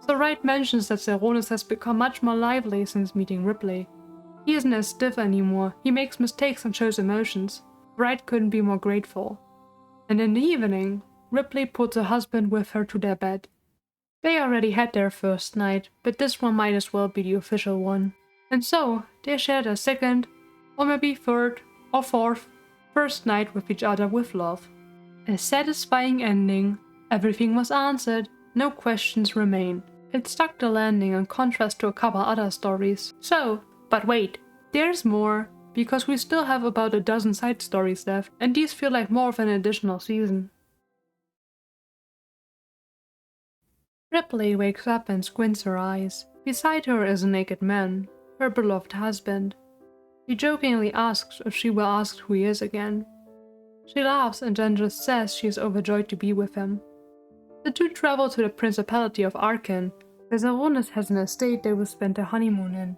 Sir Wright mentions that Zeronis has become much more lively since meeting Ripley. He isn't as stiff anymore, he makes mistakes and shows emotions. Wright couldn't be more grateful. And in the evening, Ripley puts her husband with her to their bed. They already had their first night, but this one might as well be the official one. And so, they share their second, or maybe third, or fourth, first night with each other with love. A satisfying ending, everything was answered, no questions remain. It stuck the landing in contrast to a couple other stories. So, but wait, there's more, because we still have about a dozen side stories left, and these feel like more of an additional season. Ripley wakes up and squints her eyes. Beside her is a naked man, her beloved husband. He jokingly asks if she will ask who he is again. She laughs and then just says she is overjoyed to be with him. The two travel to the Principality of Arkan, where Zeronis has an estate they will spend their honeymoon in.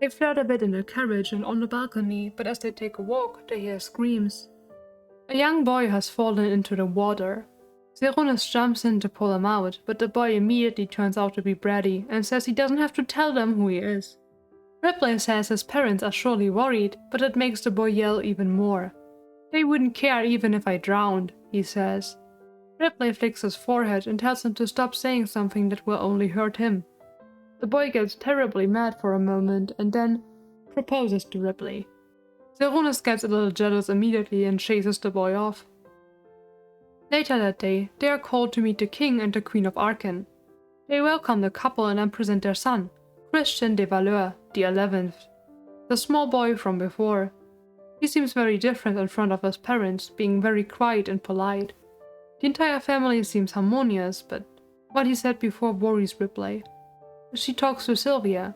They flirt a bit in the carriage and on the balcony, but as they take a walk, they hear screams. A young boy has fallen into the water. Zeronis jumps in to pull him out, but the boy immediately turns out to be bratty and says he doesn't have to tell them who he is. Ripley says his parents are surely worried, but it makes the boy yell even more. They wouldn't care even if I drowned, he says. Ripley flicks his forehead and tells him to stop saying something that will only hurt him. The boy gets terribly mad for a moment and then proposes to Ripley. Zeronis gets a little jealous immediately and chases the boy off. Later that day, they are called to meet the king and the queen of Arkan. They welcome the couple and then present their son, Christian de Valeur, the 11th, the small boy from before. He seems very different in front of his parents, being very quiet and polite. The entire family seems harmonious, but what he said before worries Ripley. She talks to Sylvia,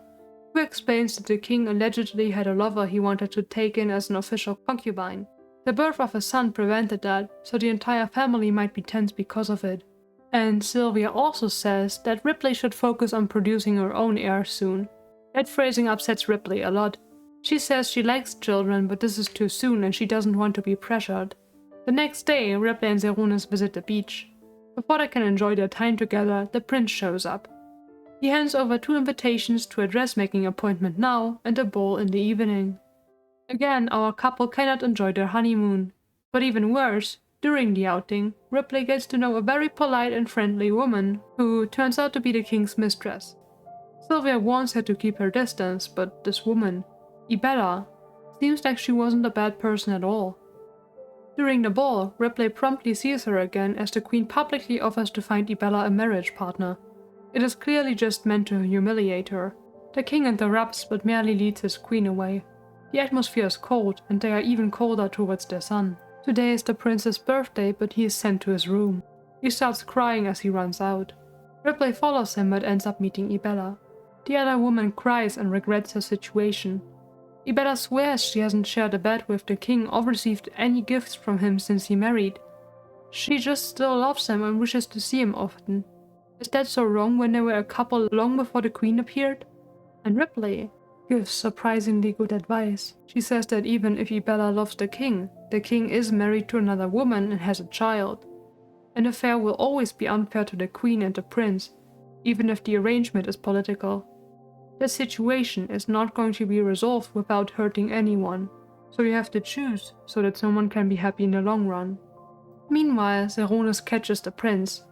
who explains that the king allegedly had a lover he wanted to take in as an official concubine. The birth of a son prevented that, so the entire family might be tense because of it. And Sylvia also says that Ripley should focus on producing her own heir soon. That phrasing upsets Ripley a lot. She says she likes children, but this is too soon and she doesn't want to be pressured. The next day, Ripley and Zeronis visit the beach. Before they can enjoy their time together, the prince shows up. He hands over 2 invitations to a dressmaking appointment now and a ball in the evening. Again, our couple cannot enjoy their honeymoon. But even worse, during the outing, Ripley gets to know a very polite and friendly woman, who turns out to be the king's mistress. Sylvia wants her to keep her distance, but this woman, Ibella, seems like she wasn't a bad person at all. During the ball, Ripley promptly sees her again as the queen publicly offers to find Ibella a marriage partner. It is clearly just meant to humiliate her. The king interrupts but merely leads his queen away. The atmosphere is cold, and they are even colder towards their son. Today is the prince's birthday, but he is sent to his room. He starts crying as he runs out. Ripley follows him but ends up meeting Ibella. The other woman cries and regrets her situation. Ibella swears she hasn't shared a bed with the king or received any gifts from him since he married. She just still loves him and wishes to see him often. Is that so wrong when they were a couple long before the queen appeared? And Ripley gives surprisingly good advice. She says that even if Ibella loves the king is married to another woman and has a child. An affair will always be unfair to the queen and the prince, even if the arrangement is political. The situation is not going to be resolved without hurting anyone, so you have to choose so that someone can be happy in the long run. Meanwhile, Zeronis catches the prince.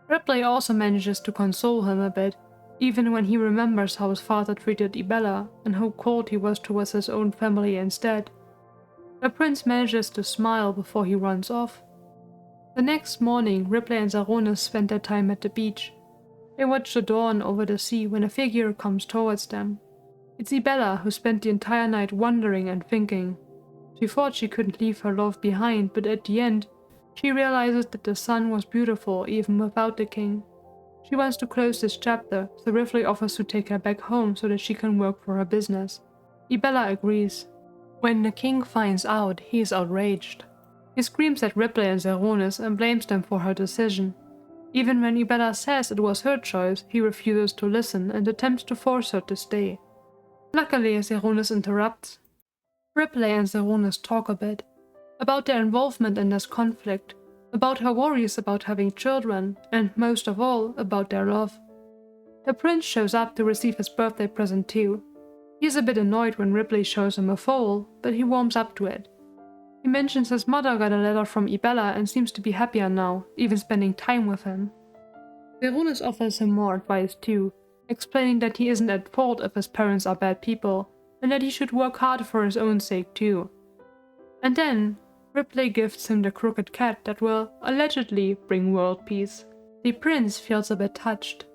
Ripley also manages to console him a bit, even when he remembers how his father treated Ibella and how cold he was towards his own family instead. The prince manages to smile before he runs off. The next morning, Ripley and Zeronis spend their time at the beach. They watch the dawn over the sea when a figure comes towards them. It's Ibella, who spent the entire night wondering and thinking. She thought she couldn't leave her love behind, but at the end, she realizes that the sun was beautiful even without the king. She wants to close this chapter, so Ripley offers to take her back home so that she can work for her business. Ibella agrees. When the king finds out, he is outraged. He screams at Ripley and Zeronis and blames them for her decision. Even when Ibella says it was her choice, he refuses to listen and attempts to force her to stay. Luckily, Zeronis interrupts. Ripley and Zeronis talk a bit about their involvement in this conflict, about her worries about having children, and most of all, about their love. The prince shows up to receive his birthday present too. He's a bit annoyed when Ripley shows him a foal, but he warms up to it. He mentions his mother got a letter from Ibella and seems to be happier now, even spending time with him. Zeronis offers him more advice too, explaining that he isn't at fault if his parents are bad people, and that he should work hard for his own sake too. And then, Ripley gifts him the crooked cat that will, allegedly, bring world peace. The prince feels a bit touched.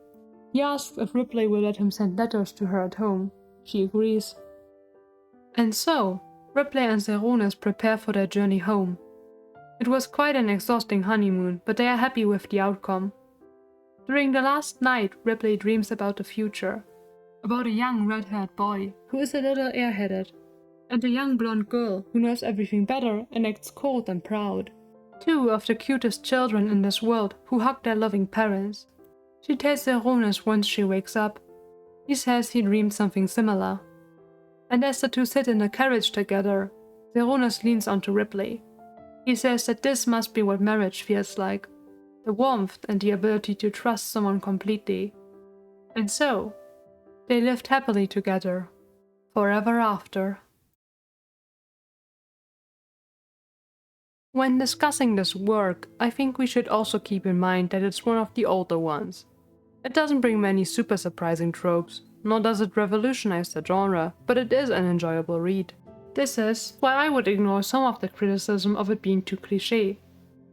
He asks if Ripley will let him send letters to her at home. She agrees. And so, Ripley and Zeronis prepare for their journey home. It was quite an exhausting honeymoon, but they are happy with the outcome. During the last night, Ripley dreams about the future. About a young red-haired boy, who is a little airheaded, and a young blonde girl who knows everything better and acts cold and proud. Two of the cutest children in this world who hug their loving parents. She tells Zeronis once she wakes up. He says he dreamed something similar. And as the two sit in the carriage together, Zeronis leans onto Ripley. He says that this must be what marriage feels like. The warmth and the ability to trust someone completely. And so, they lived happily together, forever after. When discussing this work, I think we should also keep in mind that it's one of the older ones. It doesn't bring many super surprising tropes, nor does it revolutionize the genre, but it is an enjoyable read. This is why I would ignore some of the criticism of it being too cliché.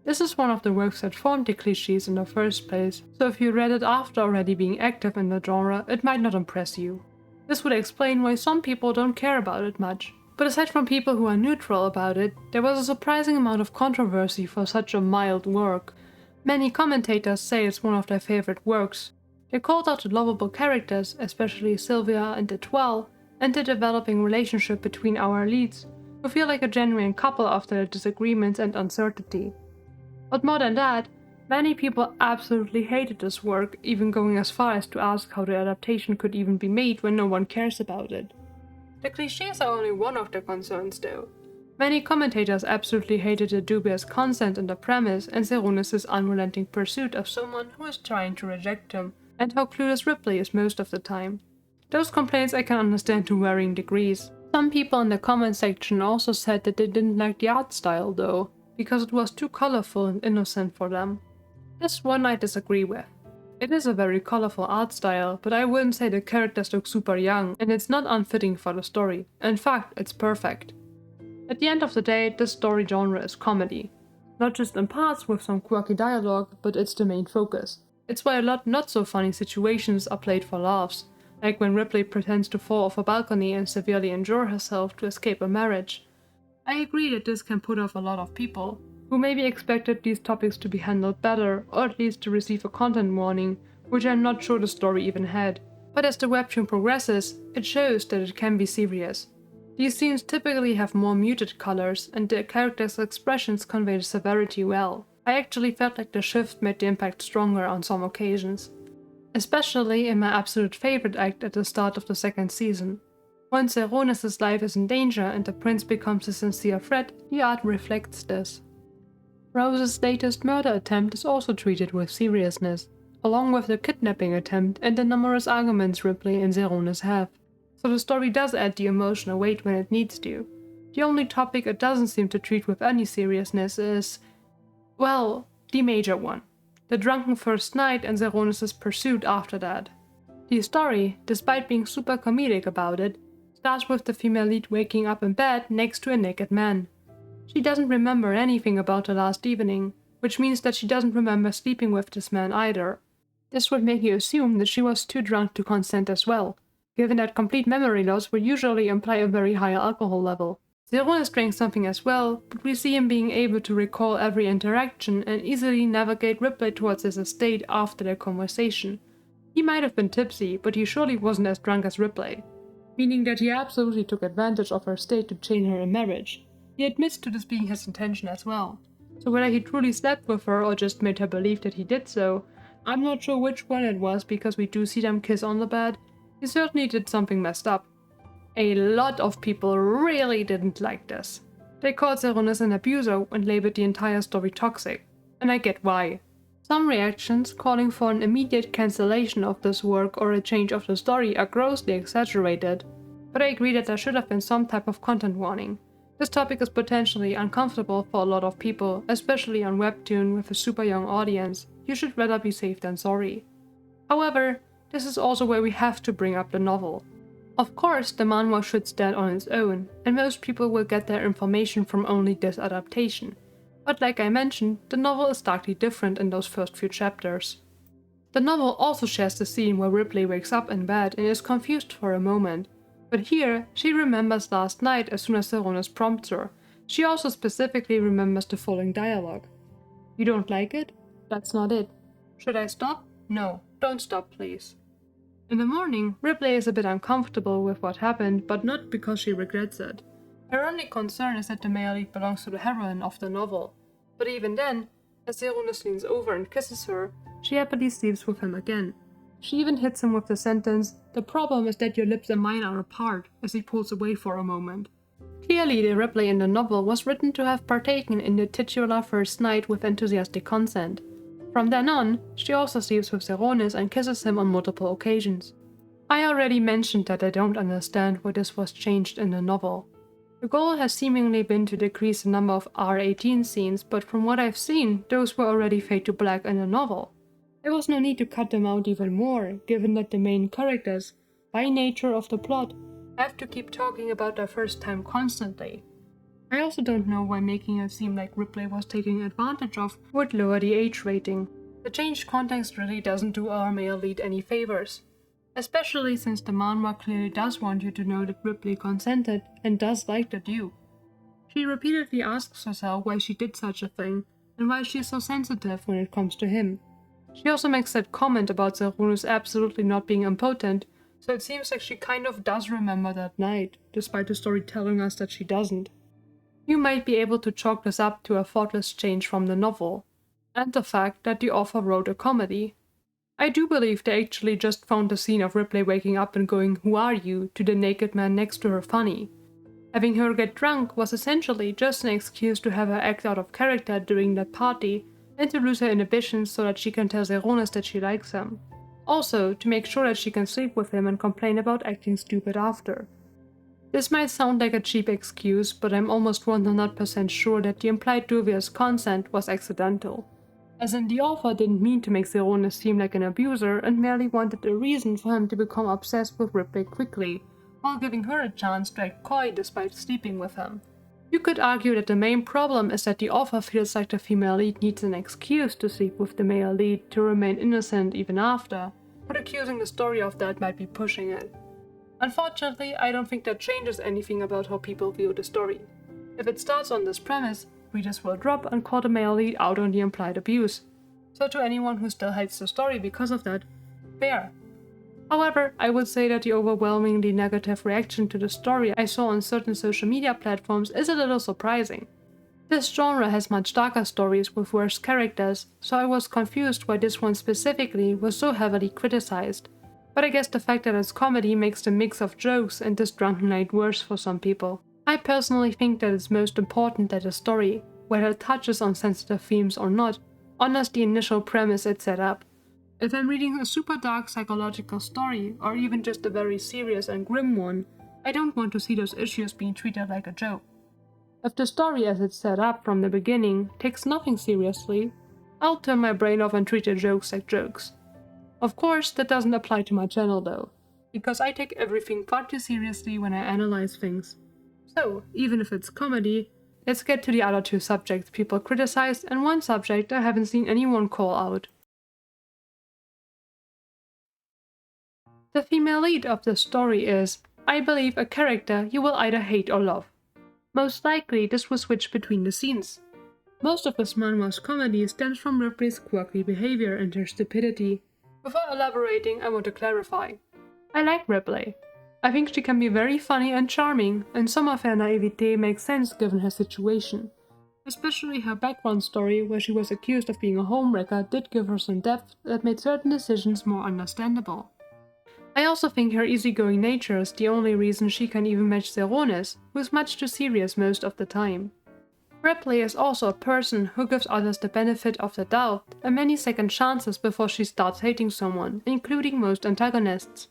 This is one of the works that formed the clichés in the first place, so if you read it after already being active in the genre, it might not impress you. This would explain why some people don't care about it much. But aside from people who are neutral about it, there was a surprising amount of controversy for such a mild work. Many commentators say it's one of their favorite works. They called out the lovable characters, especially Sylvia and Étoile, and the developing relationship between our leads, who feel like a genuine couple after their disagreements and uncertainty. But more than that, many people absolutely hated this work, even going as far as to ask how the adaptation could even be made when no one cares about it. The clichés are only one of the concerns though. Many commentators absolutely hated the dubious content in the premise and Zeronis' unrelenting pursuit of someone who is trying to reject him, and how clueless Ripley is most of the time. Those complaints I can understand to varying degrees. Some people in the comment section also said that they didn't like the art style though, because it was too colorful and innocent for them. This one I disagree with. It is a very colorful art style, but I wouldn't say the characters look super young, and it's not unfitting for the story. In fact, it's perfect. At the end of the day, this story genre is comedy. Not just in parts with some quirky dialogue, but it's the main focus. It's why a lot not so funny situations are played for laughs, like when Ripley pretends to fall off a balcony and severely injure herself to escape a marriage. I agree that this can put off a lot of people, who maybe expected these topics to be handled better, or at least to receive a content warning, which I'm not sure the story even had. But as the webtoon progresses, it shows that it can be serious. These scenes typically have more muted colors, and the characters' expressions convey the severity well. I actually felt like the shift made the impact stronger on some occasions. Especially in my absolute favorite act at the start of the second season. Once Zeronis' life is in danger and the prince becomes a sincere threat, the art reflects this. Rose's latest murder attempt is also treated with seriousness, along with the kidnapping attempt and the numerous arguments Ripley and Zeronis have. So the story does add the emotional weight when it needs to. The only topic it doesn't seem to treat with any seriousness is, well, the major one. The drunken first night and Zeronis' pursuit after that. The story, despite being super comedic about it, starts with the female lead waking up in bed next to a naked man. She doesn't remember anything about the last evening, which means that she doesn't remember sleeping with this man either. This would make you assume that she was too drunk to consent as well, given that complete memory loss would usually imply a very high alcohol level. Zeronis drank something as well, but we see him being able to recall every interaction and easily navigate Ripley towards his estate after their conversation. He might have been tipsy, but he surely wasn't as drunk as Ripley, meaning that he absolutely took advantage of her state to chain her in marriage. He admits to this being his intention as well. So whether he truly slept with her or just made her believe that he did so, I'm not sure which one it was because we do see them kiss on the bed. He certainly did something messed up. A lot of people really didn't like this. They called Zeronis an abuser and labeled the entire story toxic, and I get why. Some reactions calling for an immediate cancellation of this work or a change of the story are grossly exaggerated, but I agree that there should have been some type of content warning. This topic is potentially uncomfortable for a lot of people, especially on webtoon with a super young audience. You should rather be safe than sorry. However, this is also where we have to bring up the novel. Of course, the manhwa should stand on its own, and most people will get their information from only this adaptation. But like I mentioned, the novel is starkly different in those first few chapters. The novel also shares the scene where Ripley wakes up in bed and is confused for a moment. But here, she remembers last night as soon as Zeronis prompts her. She also specifically remembers the following dialogue. You don't like it? That's not it. Should I stop? No, don't stop, please. In the morning, Ripley is a bit uncomfortable with what happened, but not because she regrets it. Her only concern is that the male lead belongs to the heroine of the novel. But even then, as Zeronis leans over and kisses her, she happily sleeps with him again. She even hits him with the sentence, "The problem is that your lips and mine are apart," as he pulls away for a moment. Clearly, the Ripley in the novel was written to have partaken in the titular first night with enthusiastic consent. From then on, she also sleeps with Zeronis and kisses him on multiple occasions. I already mentioned that I don't understand why this was changed in the novel. The goal has seemingly been to decrease the number of R18 scenes, but from what I've seen, those were already fade to black in the novel. There was no need to cut them out even more, given that the main characters, by nature of the plot, have to keep talking about their first time constantly. I also don't know why making it seem like Ripley was taking advantage of would lower the age rating. The changed context really doesn't do our male lead any favors. Especially since the manhwa clearly does want you to know that Ripley consented and does like the Duke. She repeatedly asks herself why she did such a thing, and why she is so sensitive when it comes to him. She also makes that comment about Zeronis absolutely not being impotent, so it seems like she kind of does remember that night, despite the story telling us that she doesn't. You might be able to chalk this up to a thoughtless change from the novel, and the fact that the author wrote a comedy. I do believe they actually just found the scene of Ripley waking up and going, "Who are you?" to the naked man next to her funny. Having her get drunk was essentially just an excuse to have her act out of character during that party, and to lose her inhibitions so that she can tell Zeronis that she likes him. Also, to make sure that she can sleep with him and complain about acting stupid after. This might sound like a cheap excuse, but I'm almost 100% sure that the implied dubious consent was accidental. As in, the author didn't mean to make Zeronis seem like an abuser and merely wanted a reason for him to become obsessed with Ripley quickly, while giving her a chance to act coy despite sleeping with him. You could argue that the main problem is that the author feels like the female lead needs an excuse to sleep with the male lead to remain innocent even after, but accusing the story of that might be pushing it. Unfortunately, I don't think that changes anything about how people view the story. If it starts on this premise, readers will drop and call the male lead out on the implied abuse. So to anyone who still hates the story because of that, fair. However, I would say that the overwhelmingly negative reaction to the story I saw on certain social media platforms is a little surprising. This genre has much darker stories with worse characters, so I was confused why this one specifically was so heavily criticized. But I guess the fact that it's comedy makes the mix of jokes and this drunken night worse for some people. I personally think that it's most important that a story, whether it touches on sensitive themes or not, honors the initial premise it set up. If I'm reading a super dark psychological story, or even just a very serious and grim one, I don't want to see those issues being treated like a joke. If the story as it's set up from the beginning takes nothing seriously, I'll turn my brain off and treat the jokes like jokes. Of course, that doesn't apply to my channel though, because I take everything far too seriously when I analyze things. So, even if it's comedy, let's get to the other two subjects people criticized and one subject I haven't seen anyone call out. The female lead of the story is, I believe, a character you will either hate or love. Most likely, this will switch between the scenes. Most of this manhwa's comedy stems from Ripley's quirky behavior and her stupidity. Before elaborating, I want to clarify. I like Ripley. I think she can be very funny and charming, and some of her naivete makes sense given her situation. Especially her background story, where she was accused of being a homewrecker, did give her some depth that made certain decisions more understandable. I also think her easygoing nature is the only reason she can even match Zeronis, who is much too serious most of the time. Ripley is also a person who gives others the benefit of the doubt and many second chances before she starts hating someone, including most antagonists.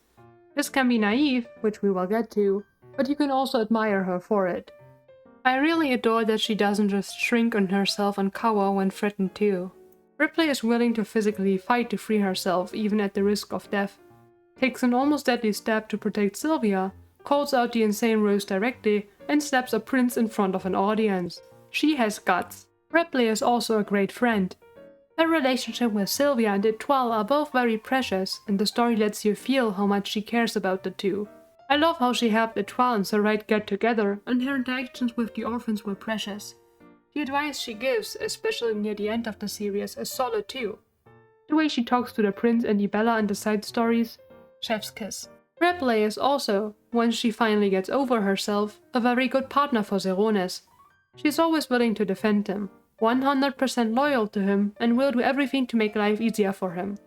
This can be naive, which we will get to, but you can also admire her for it. I really adore that she doesn't just shrink on herself and cower when threatened too. Ripley is willing to physically fight to free herself even at the risk of death, takes an almost deadly stab to protect Sylvia, calls out the insane Rose directly, and slaps a prince in front of an audience. She has guts. Ripley is also a great friend. Her relationship with Sylvia and DoTol are both very precious, and the story lets you feel how much she cares about the two. I love how she helped DoTol and Sarai get together, and her interactions with the orphans were precious. The advice she gives, especially near the end of the series, is solid too. The way she talks to the prince and Bella and the side stories, chef's kiss. Ripley is also, once she finally gets over herself, a very good partner for Zeronis. She's always willing to defend him, 100% loyal to him, and will do everything to make life easier for him.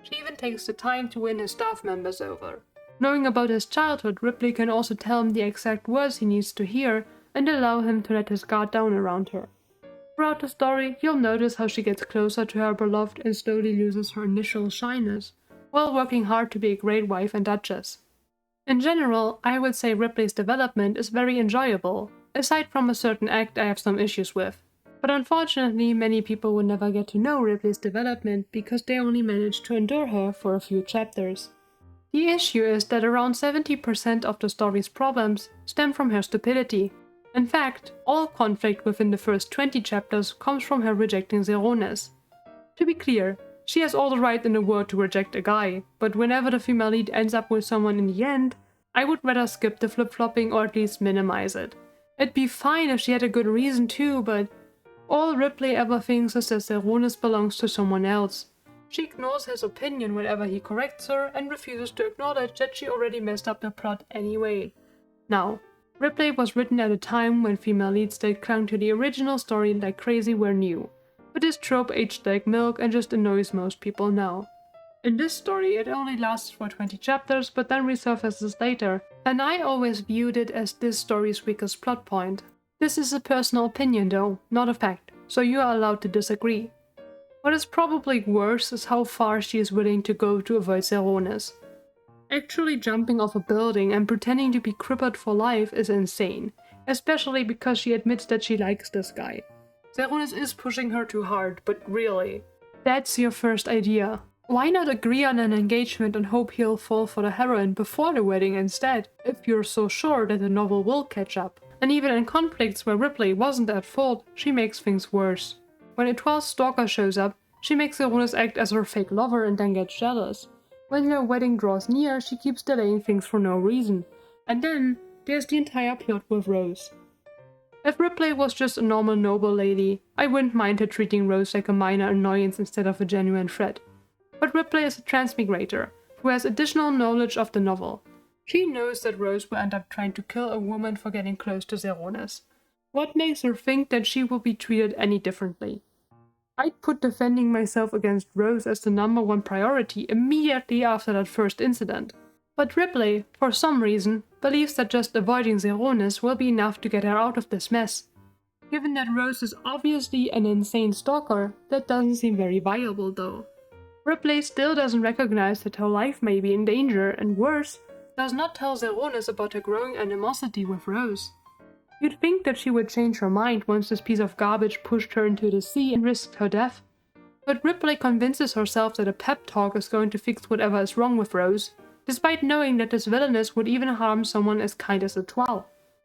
She even takes the time to win his staff members over. Knowing about his childhood, Ripley can also tell him the exact words he needs to hear and allow him to let his guard down around her. Throughout the story, you'll notice how she gets closer to her beloved and slowly loses her initial shyness, while working hard to be a great wife and duchess. In general, I would say Ripley's development is very enjoyable, aside from a certain act I have some issues with. But unfortunately, many people will never get to know Ripley's development because they only managed to endure her for a few chapters. The issue is that around 70% of the story's problems stem from her stupidity. In fact, all conflict within the first 20 chapters comes from her rejecting Zeronis. To be clear, she has all the right in the world to reject a guy, but whenever the female lead ends up with someone in the end, I would rather skip the flip-flopping or at least minimize it. It'd be fine if she had a good reason too, but all Ripley ever thinks is that Zeronis belongs to someone else. She ignores his opinion whenever he corrects her and refuses to acknowledge that she already messed up the plot anyway. Now, Ripley was written at a time when female leads that clung to the original story like crazy were new, but this trope aged like milk and just annoys most people now. In this story, it only lasts for 20 chapters but then resurfaces later, and I always viewed it as this story's weakest plot point. This is a personal opinion though, not a fact, so you are allowed to disagree. What is probably worse is how far she is willing to go to avoid Zeronis. Actually jumping off a building and pretending to be crippled for life is insane, especially because she admits that she likes this guy. Zeronis is pushing her too hard, but really. That's your first idea. Why not agree on an engagement and hope he'll fall for the heroine before the wedding instead, if you're so sure that the novel will catch up? And even in conflicts where Ripley wasn't at fault, she makes things worse. When DoTol's stalker shows up, she makes Zeronis act as her fake lover and then gets jealous. When their wedding draws near, she keeps delaying things for no reason. And then, there's the entire plot with Rose. If Ripley was just a normal noble lady, I wouldn't mind her treating Rose like a minor annoyance instead of a genuine threat. But Ripley is a transmigrator, who has additional knowledge of the novel. She knows that Rose will end up trying to kill a woman for getting close to Zeronis. What makes her think that she will be treated any differently? I'd put defending myself against Rose as the #1 priority immediately after that first incident. But Ripley, for some reason, believes that just avoiding Zeronis will be enough to get her out of this mess. Given that Rose is obviously an insane stalker, that doesn't seem very viable though. Ripley still doesn't recognize that her life may be in danger, and worse, does not tell Zeronis about her growing animosity with Rose. You'd think that she would change her mind once this piece of garbage pushed her into the sea and risked her death. But Ripley convinces herself that a pep talk is going to fix whatever is wrong with Rose, despite knowing that this villainess would even harm someone as kind as Étoile.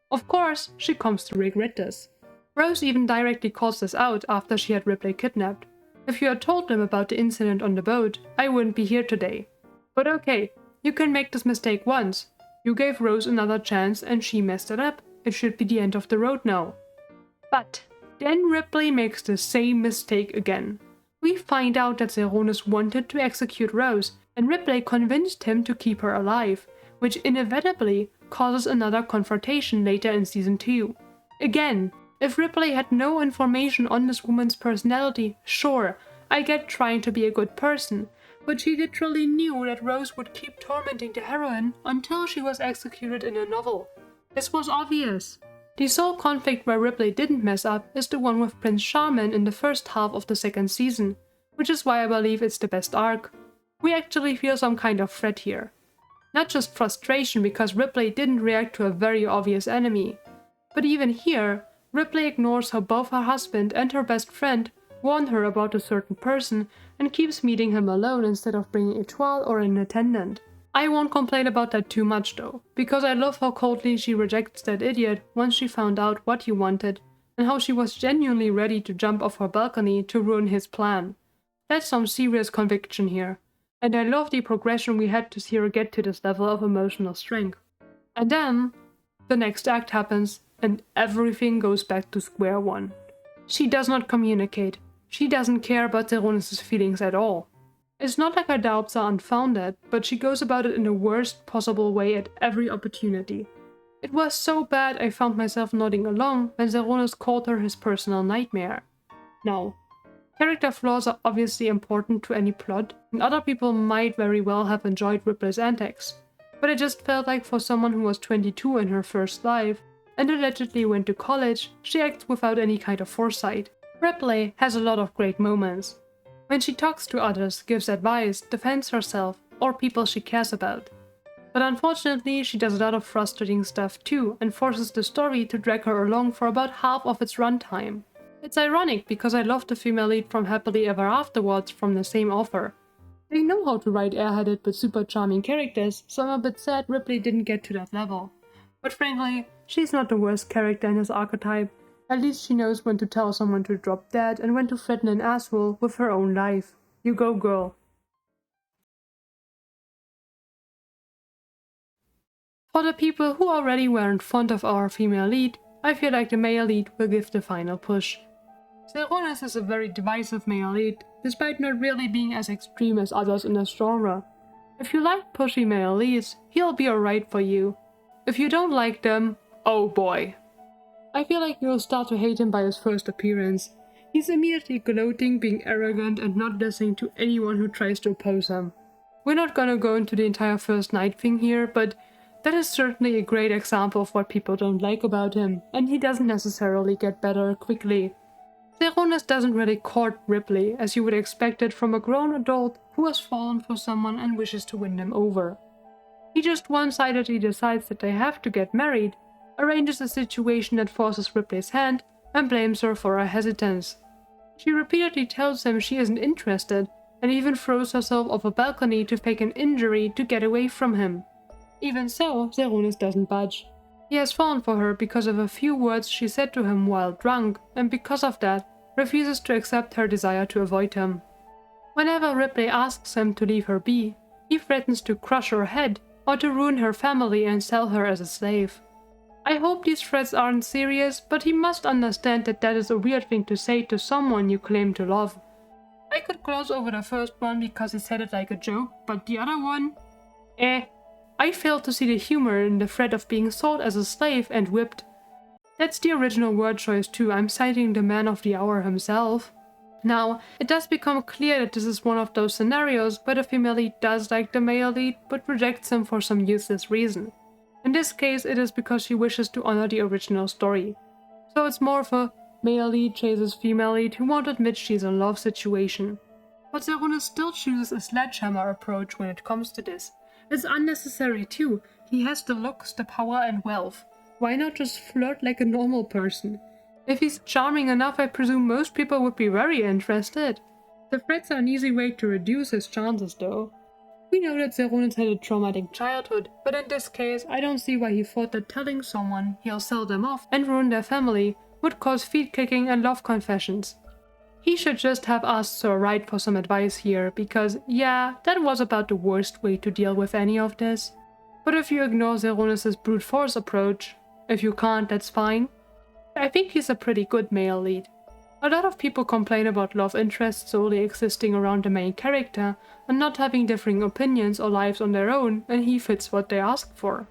Of course, she comes to regret this. Rose even directly calls this out after she had Ripley kidnapped. If you had told them about the incident on the boat, I wouldn't be here today. But okay, you can make this mistake once. You gave Rose another chance and she messed it up. It should be the end of the road now. But then Ripley makes the same mistake again. We find out that Zeronis wanted to execute Rose, and Ripley convinced him to keep her alive, which inevitably causes another confrontation later in season 2. Again, if Ripley had no information on this woman's personality, sure, I get trying to be a good person, but she literally knew that Rose would keep tormenting the heroine until she was executed in a novel. This was obvious. The sole conflict where Ripley didn't mess up is the one with Prince Charming in the first half of the second season, which is why I believe it's the best arc. We actually feel some kind of threat here. Not just frustration because Ripley didn't react to a very obvious enemy, but even here, Ripley ignores how both her husband and her best friend warned her about a certain person and keeps meeting him alone instead of bringing Étoile or an attendant. I won't complain about that too much though, because I love how coldly she rejects that idiot once she found out what he wanted, and how she was genuinely ready to jump off her balcony to ruin his plan. That's some serious conviction here, and I love the progression we had to see her get to this level of emotional strength. And then, the next act happens, and everything goes back to square one. She does not communicate. She doesn't care about Zeronis' feelings at all. It's not like her doubts are unfounded, but she goes about it in the worst possible way at every opportunity. It was so bad I found myself nodding along when Zeronis called her his personal nightmare. Now, character flaws are obviously important to any plot, and other people might very well have enjoyed Ripley's antics, but it just felt like for someone who was 22 in her first life, and allegedly went to college, she acts without any kind of foresight. Ripley has a lot of great moments. When she talks to others, gives advice, defends herself, or people she cares about. But unfortunately, she does a lot of frustrating stuff too, and forces the story to drag her along for about half of its runtime. It's ironic because I love the female lead from Happily Ever Afterwards from the same author. They know how to write airheaded but super charming characters, so I'm a bit sad Ripley didn't get to that level. But frankly, she's not the worst character in this archetype. At least she knows when to tell someone to drop dead and when to threaten an asshole with her own life. You go, girl. For the people who already weren't fond of our female lead, I feel like the male lead will give the final push. Zeronis is a very divisive male lead, despite not really being as extreme as others in this genre. If you like pushy male leads, he'll be alright for you. If you don't like them, oh boy. I feel like you'll start to hate him by his first appearance. He's immediately gloating, being arrogant, and not listening to anyone who tries to oppose him. We're not gonna go into the entire first night thing here, but that is certainly a great example of what people don't like about him, and he doesn't necessarily get better quickly. Zeronis doesn't really court Ripley, as you would expect it from a grown adult who has fallen for someone and wishes to win them over. He just one-sidedly decides that they have to get married, arranges a situation that forces Ripley's hand, and blames her for her hesitance. She repeatedly tells him she isn't interested, and even throws herself off a balcony to fake an injury to get away from him. Even so, Zeronis doesn't budge. He has fallen for her because of a few words she said to him while drunk, and because of that, refuses to accept her desire to avoid him. Whenever Ripley asks him to leave her be, he threatens to crush her head, or to ruin her family and sell her as a slave. I hope these threats aren't serious, but he must understand that that is a weird thing to say to someone you claim to love. I could gloss over the first one because he said it like a joke, but the other one? I failed to see the humor in the threat of being sold as a slave and whipped. That's the original word choice too, I'm citing the man of the hour himself. Now, it does become clear that this is one of those scenarios where the female lead does like the male lead, but rejects him for some useless reason. In this case, it is because she wishes to honor the original story. So it's more of a male lead chases female lead who won't admit she's in love situation. But Zeronis still chooses a sledgehammer approach when it comes to this. It's unnecessary too, he has the looks, the power and wealth. Why not just flirt like a normal person? If he's charming enough, I presume most people would be very interested. The threats are an easy way to reduce his chances though. We know that Zeronis had a traumatic childhood, but in this case I don't see why he thought that telling someone he'll sell them off and ruin their family would cause feet kicking and love confessions. He should just have asked Sir Wright for some advice here, because yeah, that was about the worst way to deal with any of this. But if you ignore Zeronis' brute force approach, if you can't, that's fine. I think he's a pretty good male lead. A lot of people complain about love interests solely existing around the main character and not having differing opinions or lives on their own, and he fits what they ask for.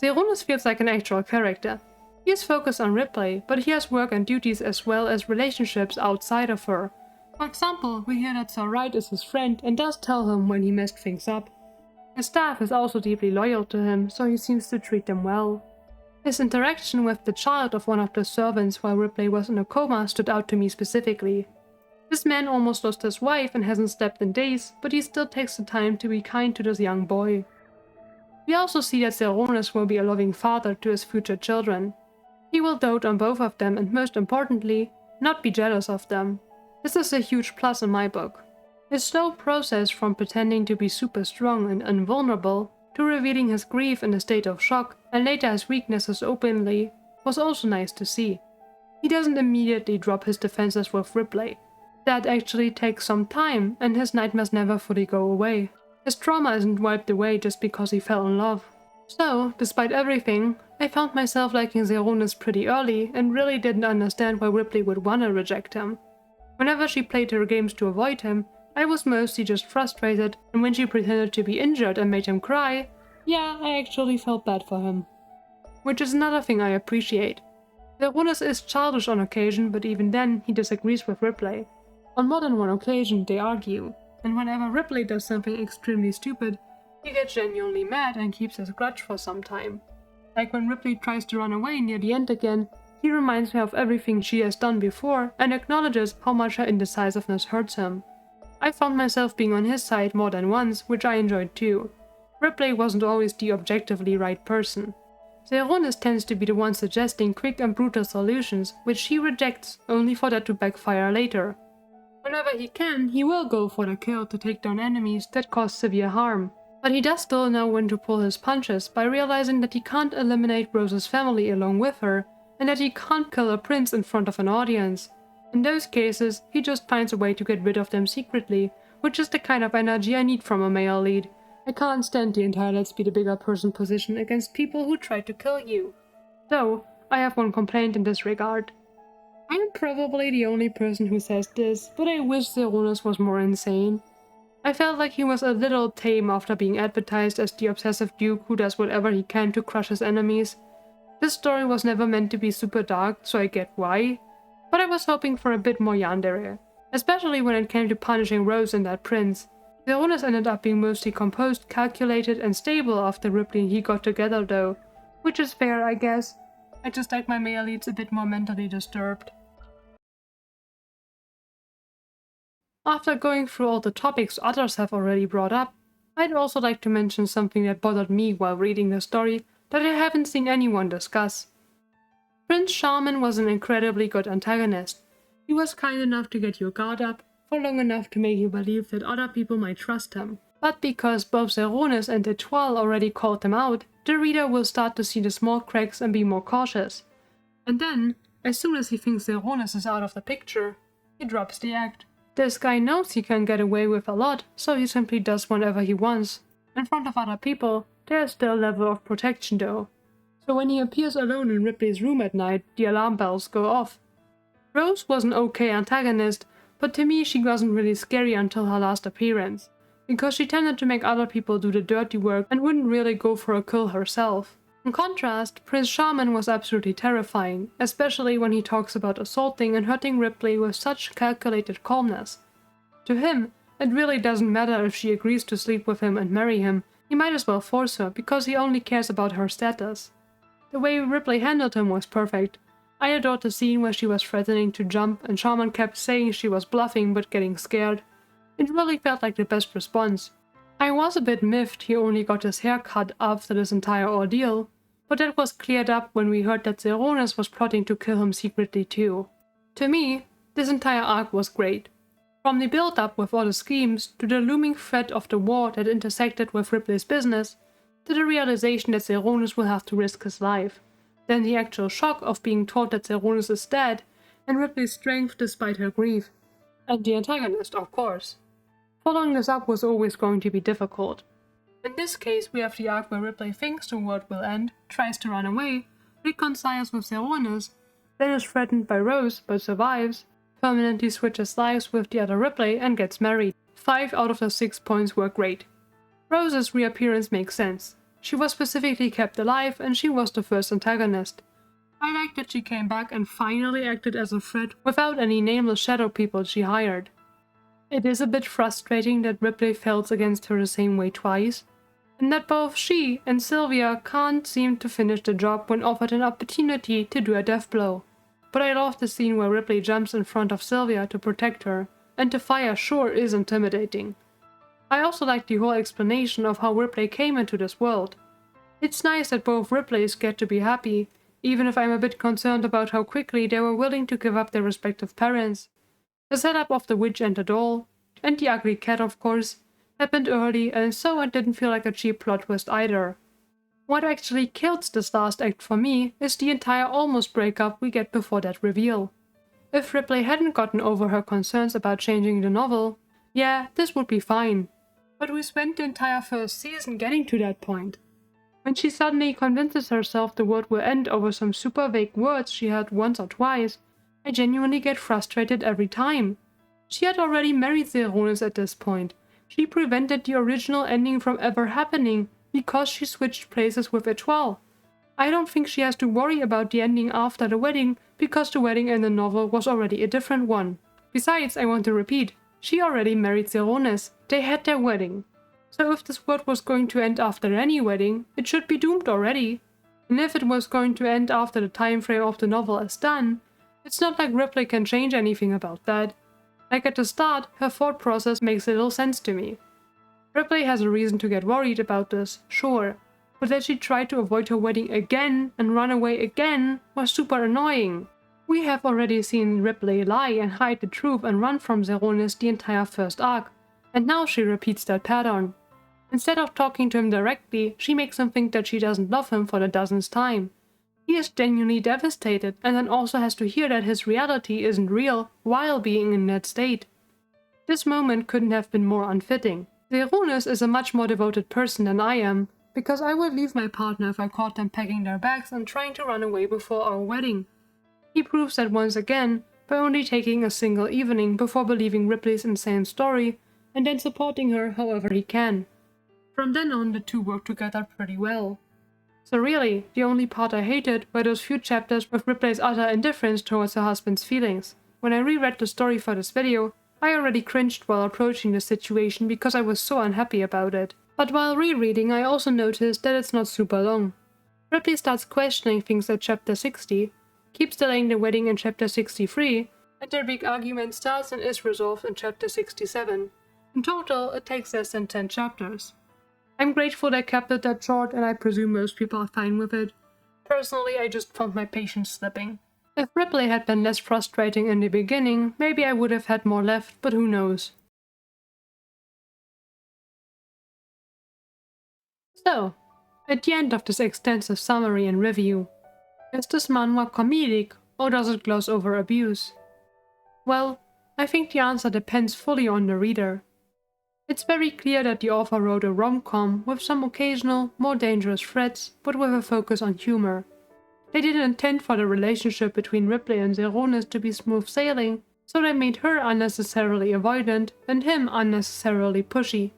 Zeronis feels like an actual character. He is focused on Ripley, but he has work and duties as well as relationships outside of her. For example, we hear that Sir Wright is his friend and does tell him when he messed things up. His staff is also deeply loyal to him, so he seems to treat them well. His interaction with the child of one of the servants while Ripley was in a coma stood out to me specifically. This man almost lost his wife and hasn't slept in days, but he still takes the time to be kind to this young boy. We also see that Zeronis will be a loving father to his future children. He will dote on both of them and, most importantly, not be jealous of them. This is a huge plus in my book. His slow process from pretending to be super strong and invulnerable to revealing his grief in a state of shock and later his weaknesses openly was also nice to see. He doesn't immediately drop his defenses with Ripley. That actually takes some time, and his nightmares never fully go away. His trauma isn't wiped away just because he fell in love. So, despite everything, I found myself liking Zeronis pretty early and really didn't understand why Ripley would wanna reject him. Whenever she played her games to avoid him, I was mostly just frustrated, and when she pretended to be injured and made him cry, yeah, I actually felt bad for him. Which is another thing I appreciate. Zeronis is childish on occasion, but even then he disagrees with Ripley. On more than one occasion they argue, and whenever Ripley does something extremely stupid, he gets genuinely mad and keeps his grudge for some time. Like when Ripley tries to run away near the end again, he reminds her of everything she has done before and acknowledges how much her indecisiveness hurts him. I found myself being on his side more than once, which I enjoyed too. Ripley wasn't always the objectively right person. Zeronis tends to be the one suggesting quick and brutal solutions, which she rejects, only for that to backfire later. Whenever he can, he will go for the kill to take down enemies that cause severe harm. But he does still know when to pull his punches by realizing that he can't eliminate Rose's family along with her, and that he can't kill a prince in front of an audience. In those cases, he just finds a way to get rid of them secretly, which is the kind of energy I need from a male lead. I can't stand the entire let's be the bigger person position against people who try to kill you. Though, I have one complaint in this regard. I am probably the only person who says this, but I wish Zeronis was more insane. I felt like he was a little tame after being advertised as the obsessive duke who does whatever he can to crush his enemies. This story was never meant to be super dark, so I get why. But I was hoping for a bit more yandere, especially when it came to punishing Rose and that prince. Zeronis ended up being mostly composed, calculated and stable after Ripley and he got together though, which is fair I guess. I just like my male leads a bit more mentally disturbed. After going through all the topics others have already brought up, I'd also like to mention something that bothered me while reading the story that I haven't seen anyone discuss. Prince Charming was an incredibly good antagonist. He was kind enough to get your guard up for long enough to make you believe that other people might trust him. But because both Zeronis and Étoile already called him out, the reader will start to see the small cracks and be more cautious. And then, as soon as he thinks Zeronis is out of the picture, he drops the act. This guy knows he can get away with a lot, so he simply does whatever he wants. In front of other people, there is still a level of protection though. So when he appears alone in Ripley's room at night, the alarm bells go off. Rose was an okay antagonist, but to me she wasn't really scary until her last appearance, because she tended to make other people do the dirty work and wouldn't really go for a kill herself. In contrast, Prince Charming was absolutely terrifying, especially when he talks about assaulting and hurting Ripley with such calculated calmness. To him, it really doesn't matter if she agrees to sleep with him and marry him, he might as well force her because he only cares about her status. The way Ripley handled him was perfect. I adored the scene where she was threatening to jump and Charming kept saying she was bluffing but getting scared. It really felt like the best response. I was a bit miffed he only got his hair cut after this entire ordeal, but that was cleared up when we heard that Zeronis was plotting to kill him secretly too. To me, this entire arc was great. From the build-up with all the schemes, to the looming threat of the war that intersected with Ripley's business, to the realization that Zeronis will have to risk his life, then the actual shock of being told that Zeronis is dead, and Ripley's strength despite her grief. And the antagonist, of course. Following this up was always going to be difficult. In this case, we have the arc where Ripley thinks the world will end, tries to run away, reconciles with Zeronis, then is threatened by Rose but survives, permanently switches lives with the other Ripley and gets married. 5 out of the 6 points were great. Rose's reappearance makes sense. She was specifically kept alive and she was the first antagonist. I liked that she came back and finally acted as a threat without any nameless shadow people she hired. It is a bit frustrating that Ripley fails against her the same way twice, and that both she and Sylvia can't seem to finish the job when offered an opportunity to do a death blow. But I love the scene where Ripley jumps in front of Sylvia to protect her, and the fire sure is intimidating. I also like the whole explanation of how Ripley came into this world. It's nice that both Ripleys get to be happy, even if I'm a bit concerned about how quickly they were willing to give up their respective parents. The setup of the witch and the doll, and the ugly cat of course, happened early and so it didn't feel like a cheap plot twist either. What actually kills this last act for me is the entire almost breakup we get before that reveal. If Ripley hadn't gotten over her concerns about changing the novel, yeah, this would be fine. But we spent the entire first season getting to that point. When she suddenly convinces herself the world will end over some super vague words she heard once or twice, I genuinely get frustrated every time. She had already married Zeronis at this point. She prevented the original ending from ever happening because she switched places with Étoile. I don't think she has to worry about the ending after the wedding because the wedding in the novel was already a different one. Besides, I want to repeat, she already married Zeronis. They had their wedding. So if this world was going to end after any wedding, it should be doomed already. And if it was going to end after the time frame of the novel is done, it's not like Ripley can change anything about that. Like at the start, her thought process makes little sense to me. Ripley has a reason to get worried about this, sure, but that she tried to avoid her wedding again and run away again was super annoying. We have already seen Ripley lie and hide the truth and run from Zeronis the entire first arc, and now she repeats that pattern. Instead of talking to him directly, she makes him think that she doesn't love him for the dozenth time. He is genuinely devastated and then also has to hear that his reality isn't real while being in that state. This moment couldn't have been more unfitting. Zeronis is a much more devoted person than I am, because I would leave my partner if I caught them packing their bags and trying to run away before our wedding. He proves that once again by only taking a single evening before believing Ripley's insane story and then supporting her however he can. From then on, the two work together pretty well. So really, the only part I hated were those few chapters with Ripley's utter indifference towards her husband's feelings. When I reread the story for this video, I already cringed while approaching the situation because I was so unhappy about it. But while rereading, I also noticed that it's not super long. Ripley starts questioning things at chapter 60, keeps delaying the wedding in chapter 63, and their big argument starts and is resolved in chapter 67. In total, it takes less than 10 chapters. I'm grateful they kept it that short, and I presume most people are fine with it. Personally, I just found my patience slipping. If Ripley had been less frustrating in the beginning, maybe I would have had more left, but who knows. So, at the end of this extensive summary and review, is this manhwa comedic, or does it gloss over abuse? Well, I think the answer depends fully on the reader. It's very clear that the author wrote a rom-com with some occasional, more dangerous threats, but with a focus on humor. They didn't intend for the relationship between Ripley and Zeronis to be smooth sailing, so they made her unnecessarily avoidant and him unnecessarily pushy.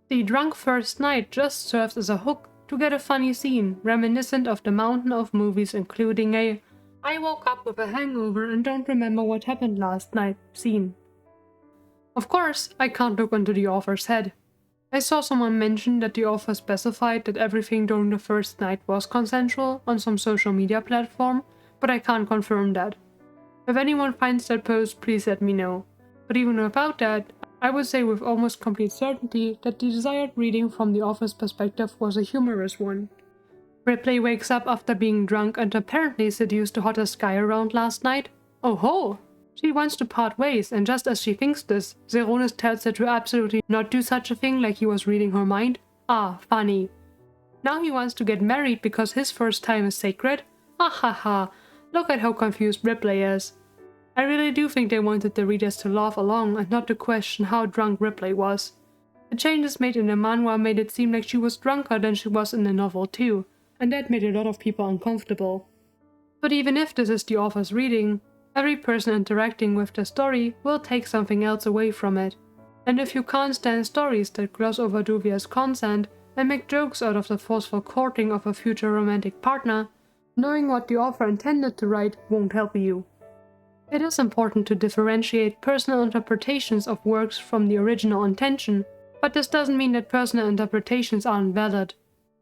The drunk first night just serves as a hook to get a funny scene, reminiscent of the mountain of movies including a "I woke up with a hangover and don't remember what happened last night" scene. Of course, I can't look into the author's head. I saw someone mention that the author specified that everything during the first night was consensual on some social media platform, but I can't confirm that. If anyone finds that post, please let me know. But even without that, I would say with almost complete certainty that the desired reading from the author's perspective was a humorous one. Ripley wakes up after being drunk and apparently seduced the hottest guy around last night. Oh ho! She wants to part ways, and just as she thinks this, Zeronis tells her to absolutely not do such a thing like he was reading her mind. Ah, funny. Now he wants to get married because his first time is sacred? Ah ha ha, look at how confused Ripley is. I really do think they wanted the readers to laugh along and not to question how drunk Ripley was. The changes made in the manhwa made it seem like she was drunker than she was in the novel too, and that made a lot of people uncomfortable. But even if this is the author's reading, every person interacting with the story will take something else away from it. And if you can't stand stories that gloss over dubious consent and make jokes out of the forceful courting of a future romantic partner, knowing what the author intended to write won't help you. It is important to differentiate personal interpretations of works from the original intention, but this doesn't mean that personal interpretations aren't valid.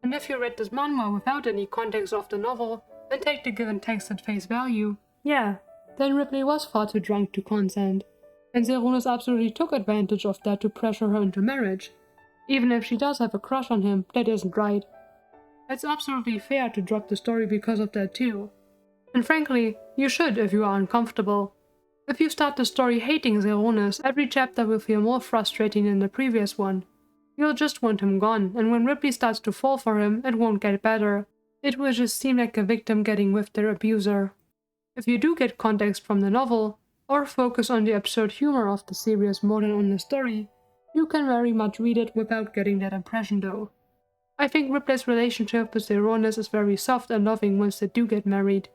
And if you read this manhwa without any context of the novel, and take the given text at face value, yeah, then Ripley was far too drunk to consent, and Zeronis absolutely took advantage of that to pressure her into marriage. Even if she does have a crush on him, that isn't right. It's absolutely fair to drop the story because of that too. And frankly, you should if you are uncomfortable. If you start the story hating Zeronis, every chapter will feel more frustrating than the previous one. You'll just want him gone, and when Ripley starts to fall for him, it won't get better. It will just seem like a victim getting with their abuser. If you do get context from the novel, or focus on the absurd humor of the series more than on the story, you can very much read it without getting that impression though. I think Ripley's relationship with Zeronis is very soft and loving once they do get married.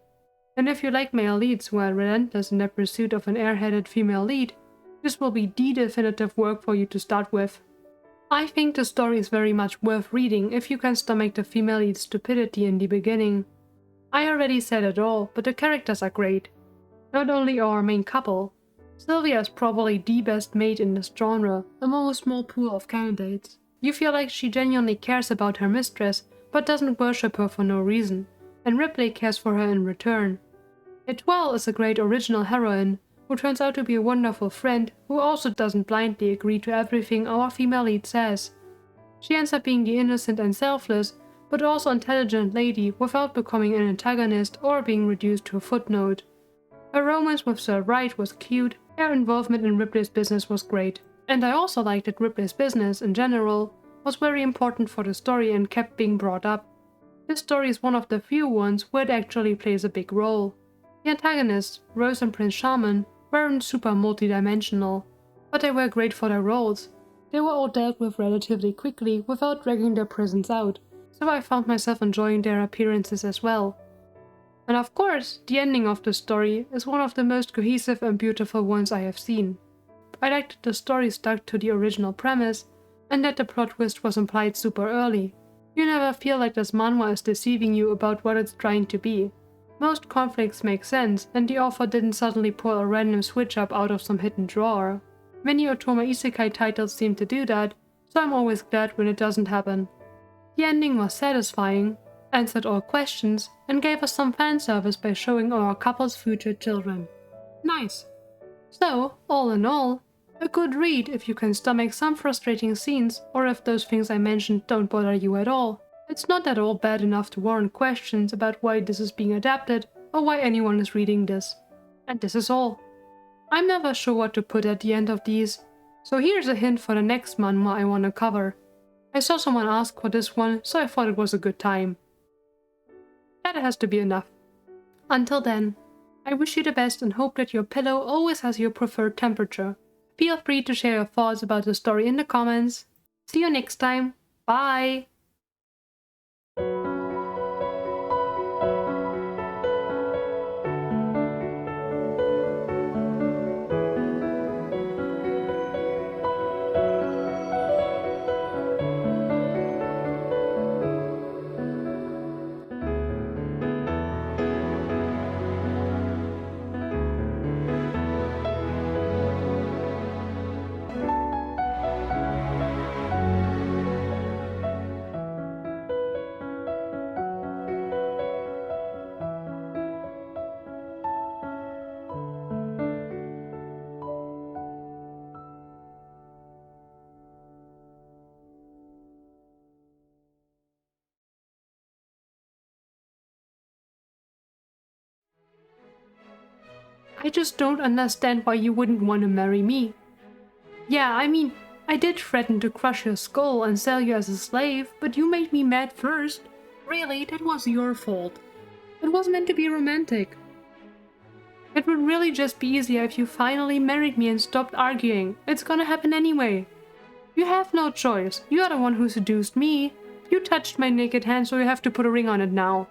And if you like male leads who are relentless in their pursuit of an airheaded female lead, this will be the definitive work for you to start with. I think the story is very much worth reading if you can stomach the female lead's stupidity in the beginning. I already said it all, but the characters are great. Not only our main couple, Sylvia is probably the best maid in this genre among a small pool of candidates. You feel like she genuinely cares about her mistress, but doesn't worship her for no reason, and Ripley cares for her in return. Etoile is a great original heroine, who turns out to be a wonderful friend who also doesn't blindly agree to everything our female lead says. She ends up being the innocent and selfless, but also intelligent lady without becoming an antagonist or being reduced to a footnote. Her romance with Sir Wright was cute, her involvement in Ripley's business was great, and I also liked that Ripley's business, in general, was very important for the story and kept being brought up. This story is one of the few ones where it actually plays a big role. The antagonists, Rose and Prince Charming, weren't super multidimensional, but they were great for their roles. They were all dealt with relatively quickly without dragging their presence out, so I found myself enjoying their appearances as well. And of course, the ending of the story is one of the most cohesive and beautiful ones I have seen. I liked that the story stuck to the original premise, and that the plot twist was implied super early. You never feel like this manhwa is deceiving you about what it's trying to be. Most conflicts make sense, and the author didn't suddenly pull a random switch up out of some hidden drawer. Many otome isekai titles seem to do that, so I'm always glad when it doesn't happen. The ending was satisfying, answered all questions, and gave us some fan service by showing our couple's future children. Nice. So, all in all, a good read if you can stomach some frustrating scenes, or if those things I mentioned don't bother you at all. It's not at all bad enough to warrant questions about why this is being adapted, or why anyone is reading this. And this is all. I'm never sure what to put at the end of these, so here's a hint for the next manhwa I want to cover. I saw someone ask for this one, so I thought it was a good time. That has to be enough. Until then, I wish you the best and hope that your pillow always has your preferred temperature. Feel free to share your thoughts about the story in the comments. See you next time. Bye! I just don't understand why you wouldn't want to marry me. Yeah, I mean, I did threaten to crush your skull and sell you as a slave, but you made me mad first. Really, that was your fault. It was meant to be romantic. It would really just be easier if you finally married me and stopped arguing. It's gonna happen anyway. You have no choice. You are the one who seduced me. You touched my naked hand, so you have to put a ring on it now.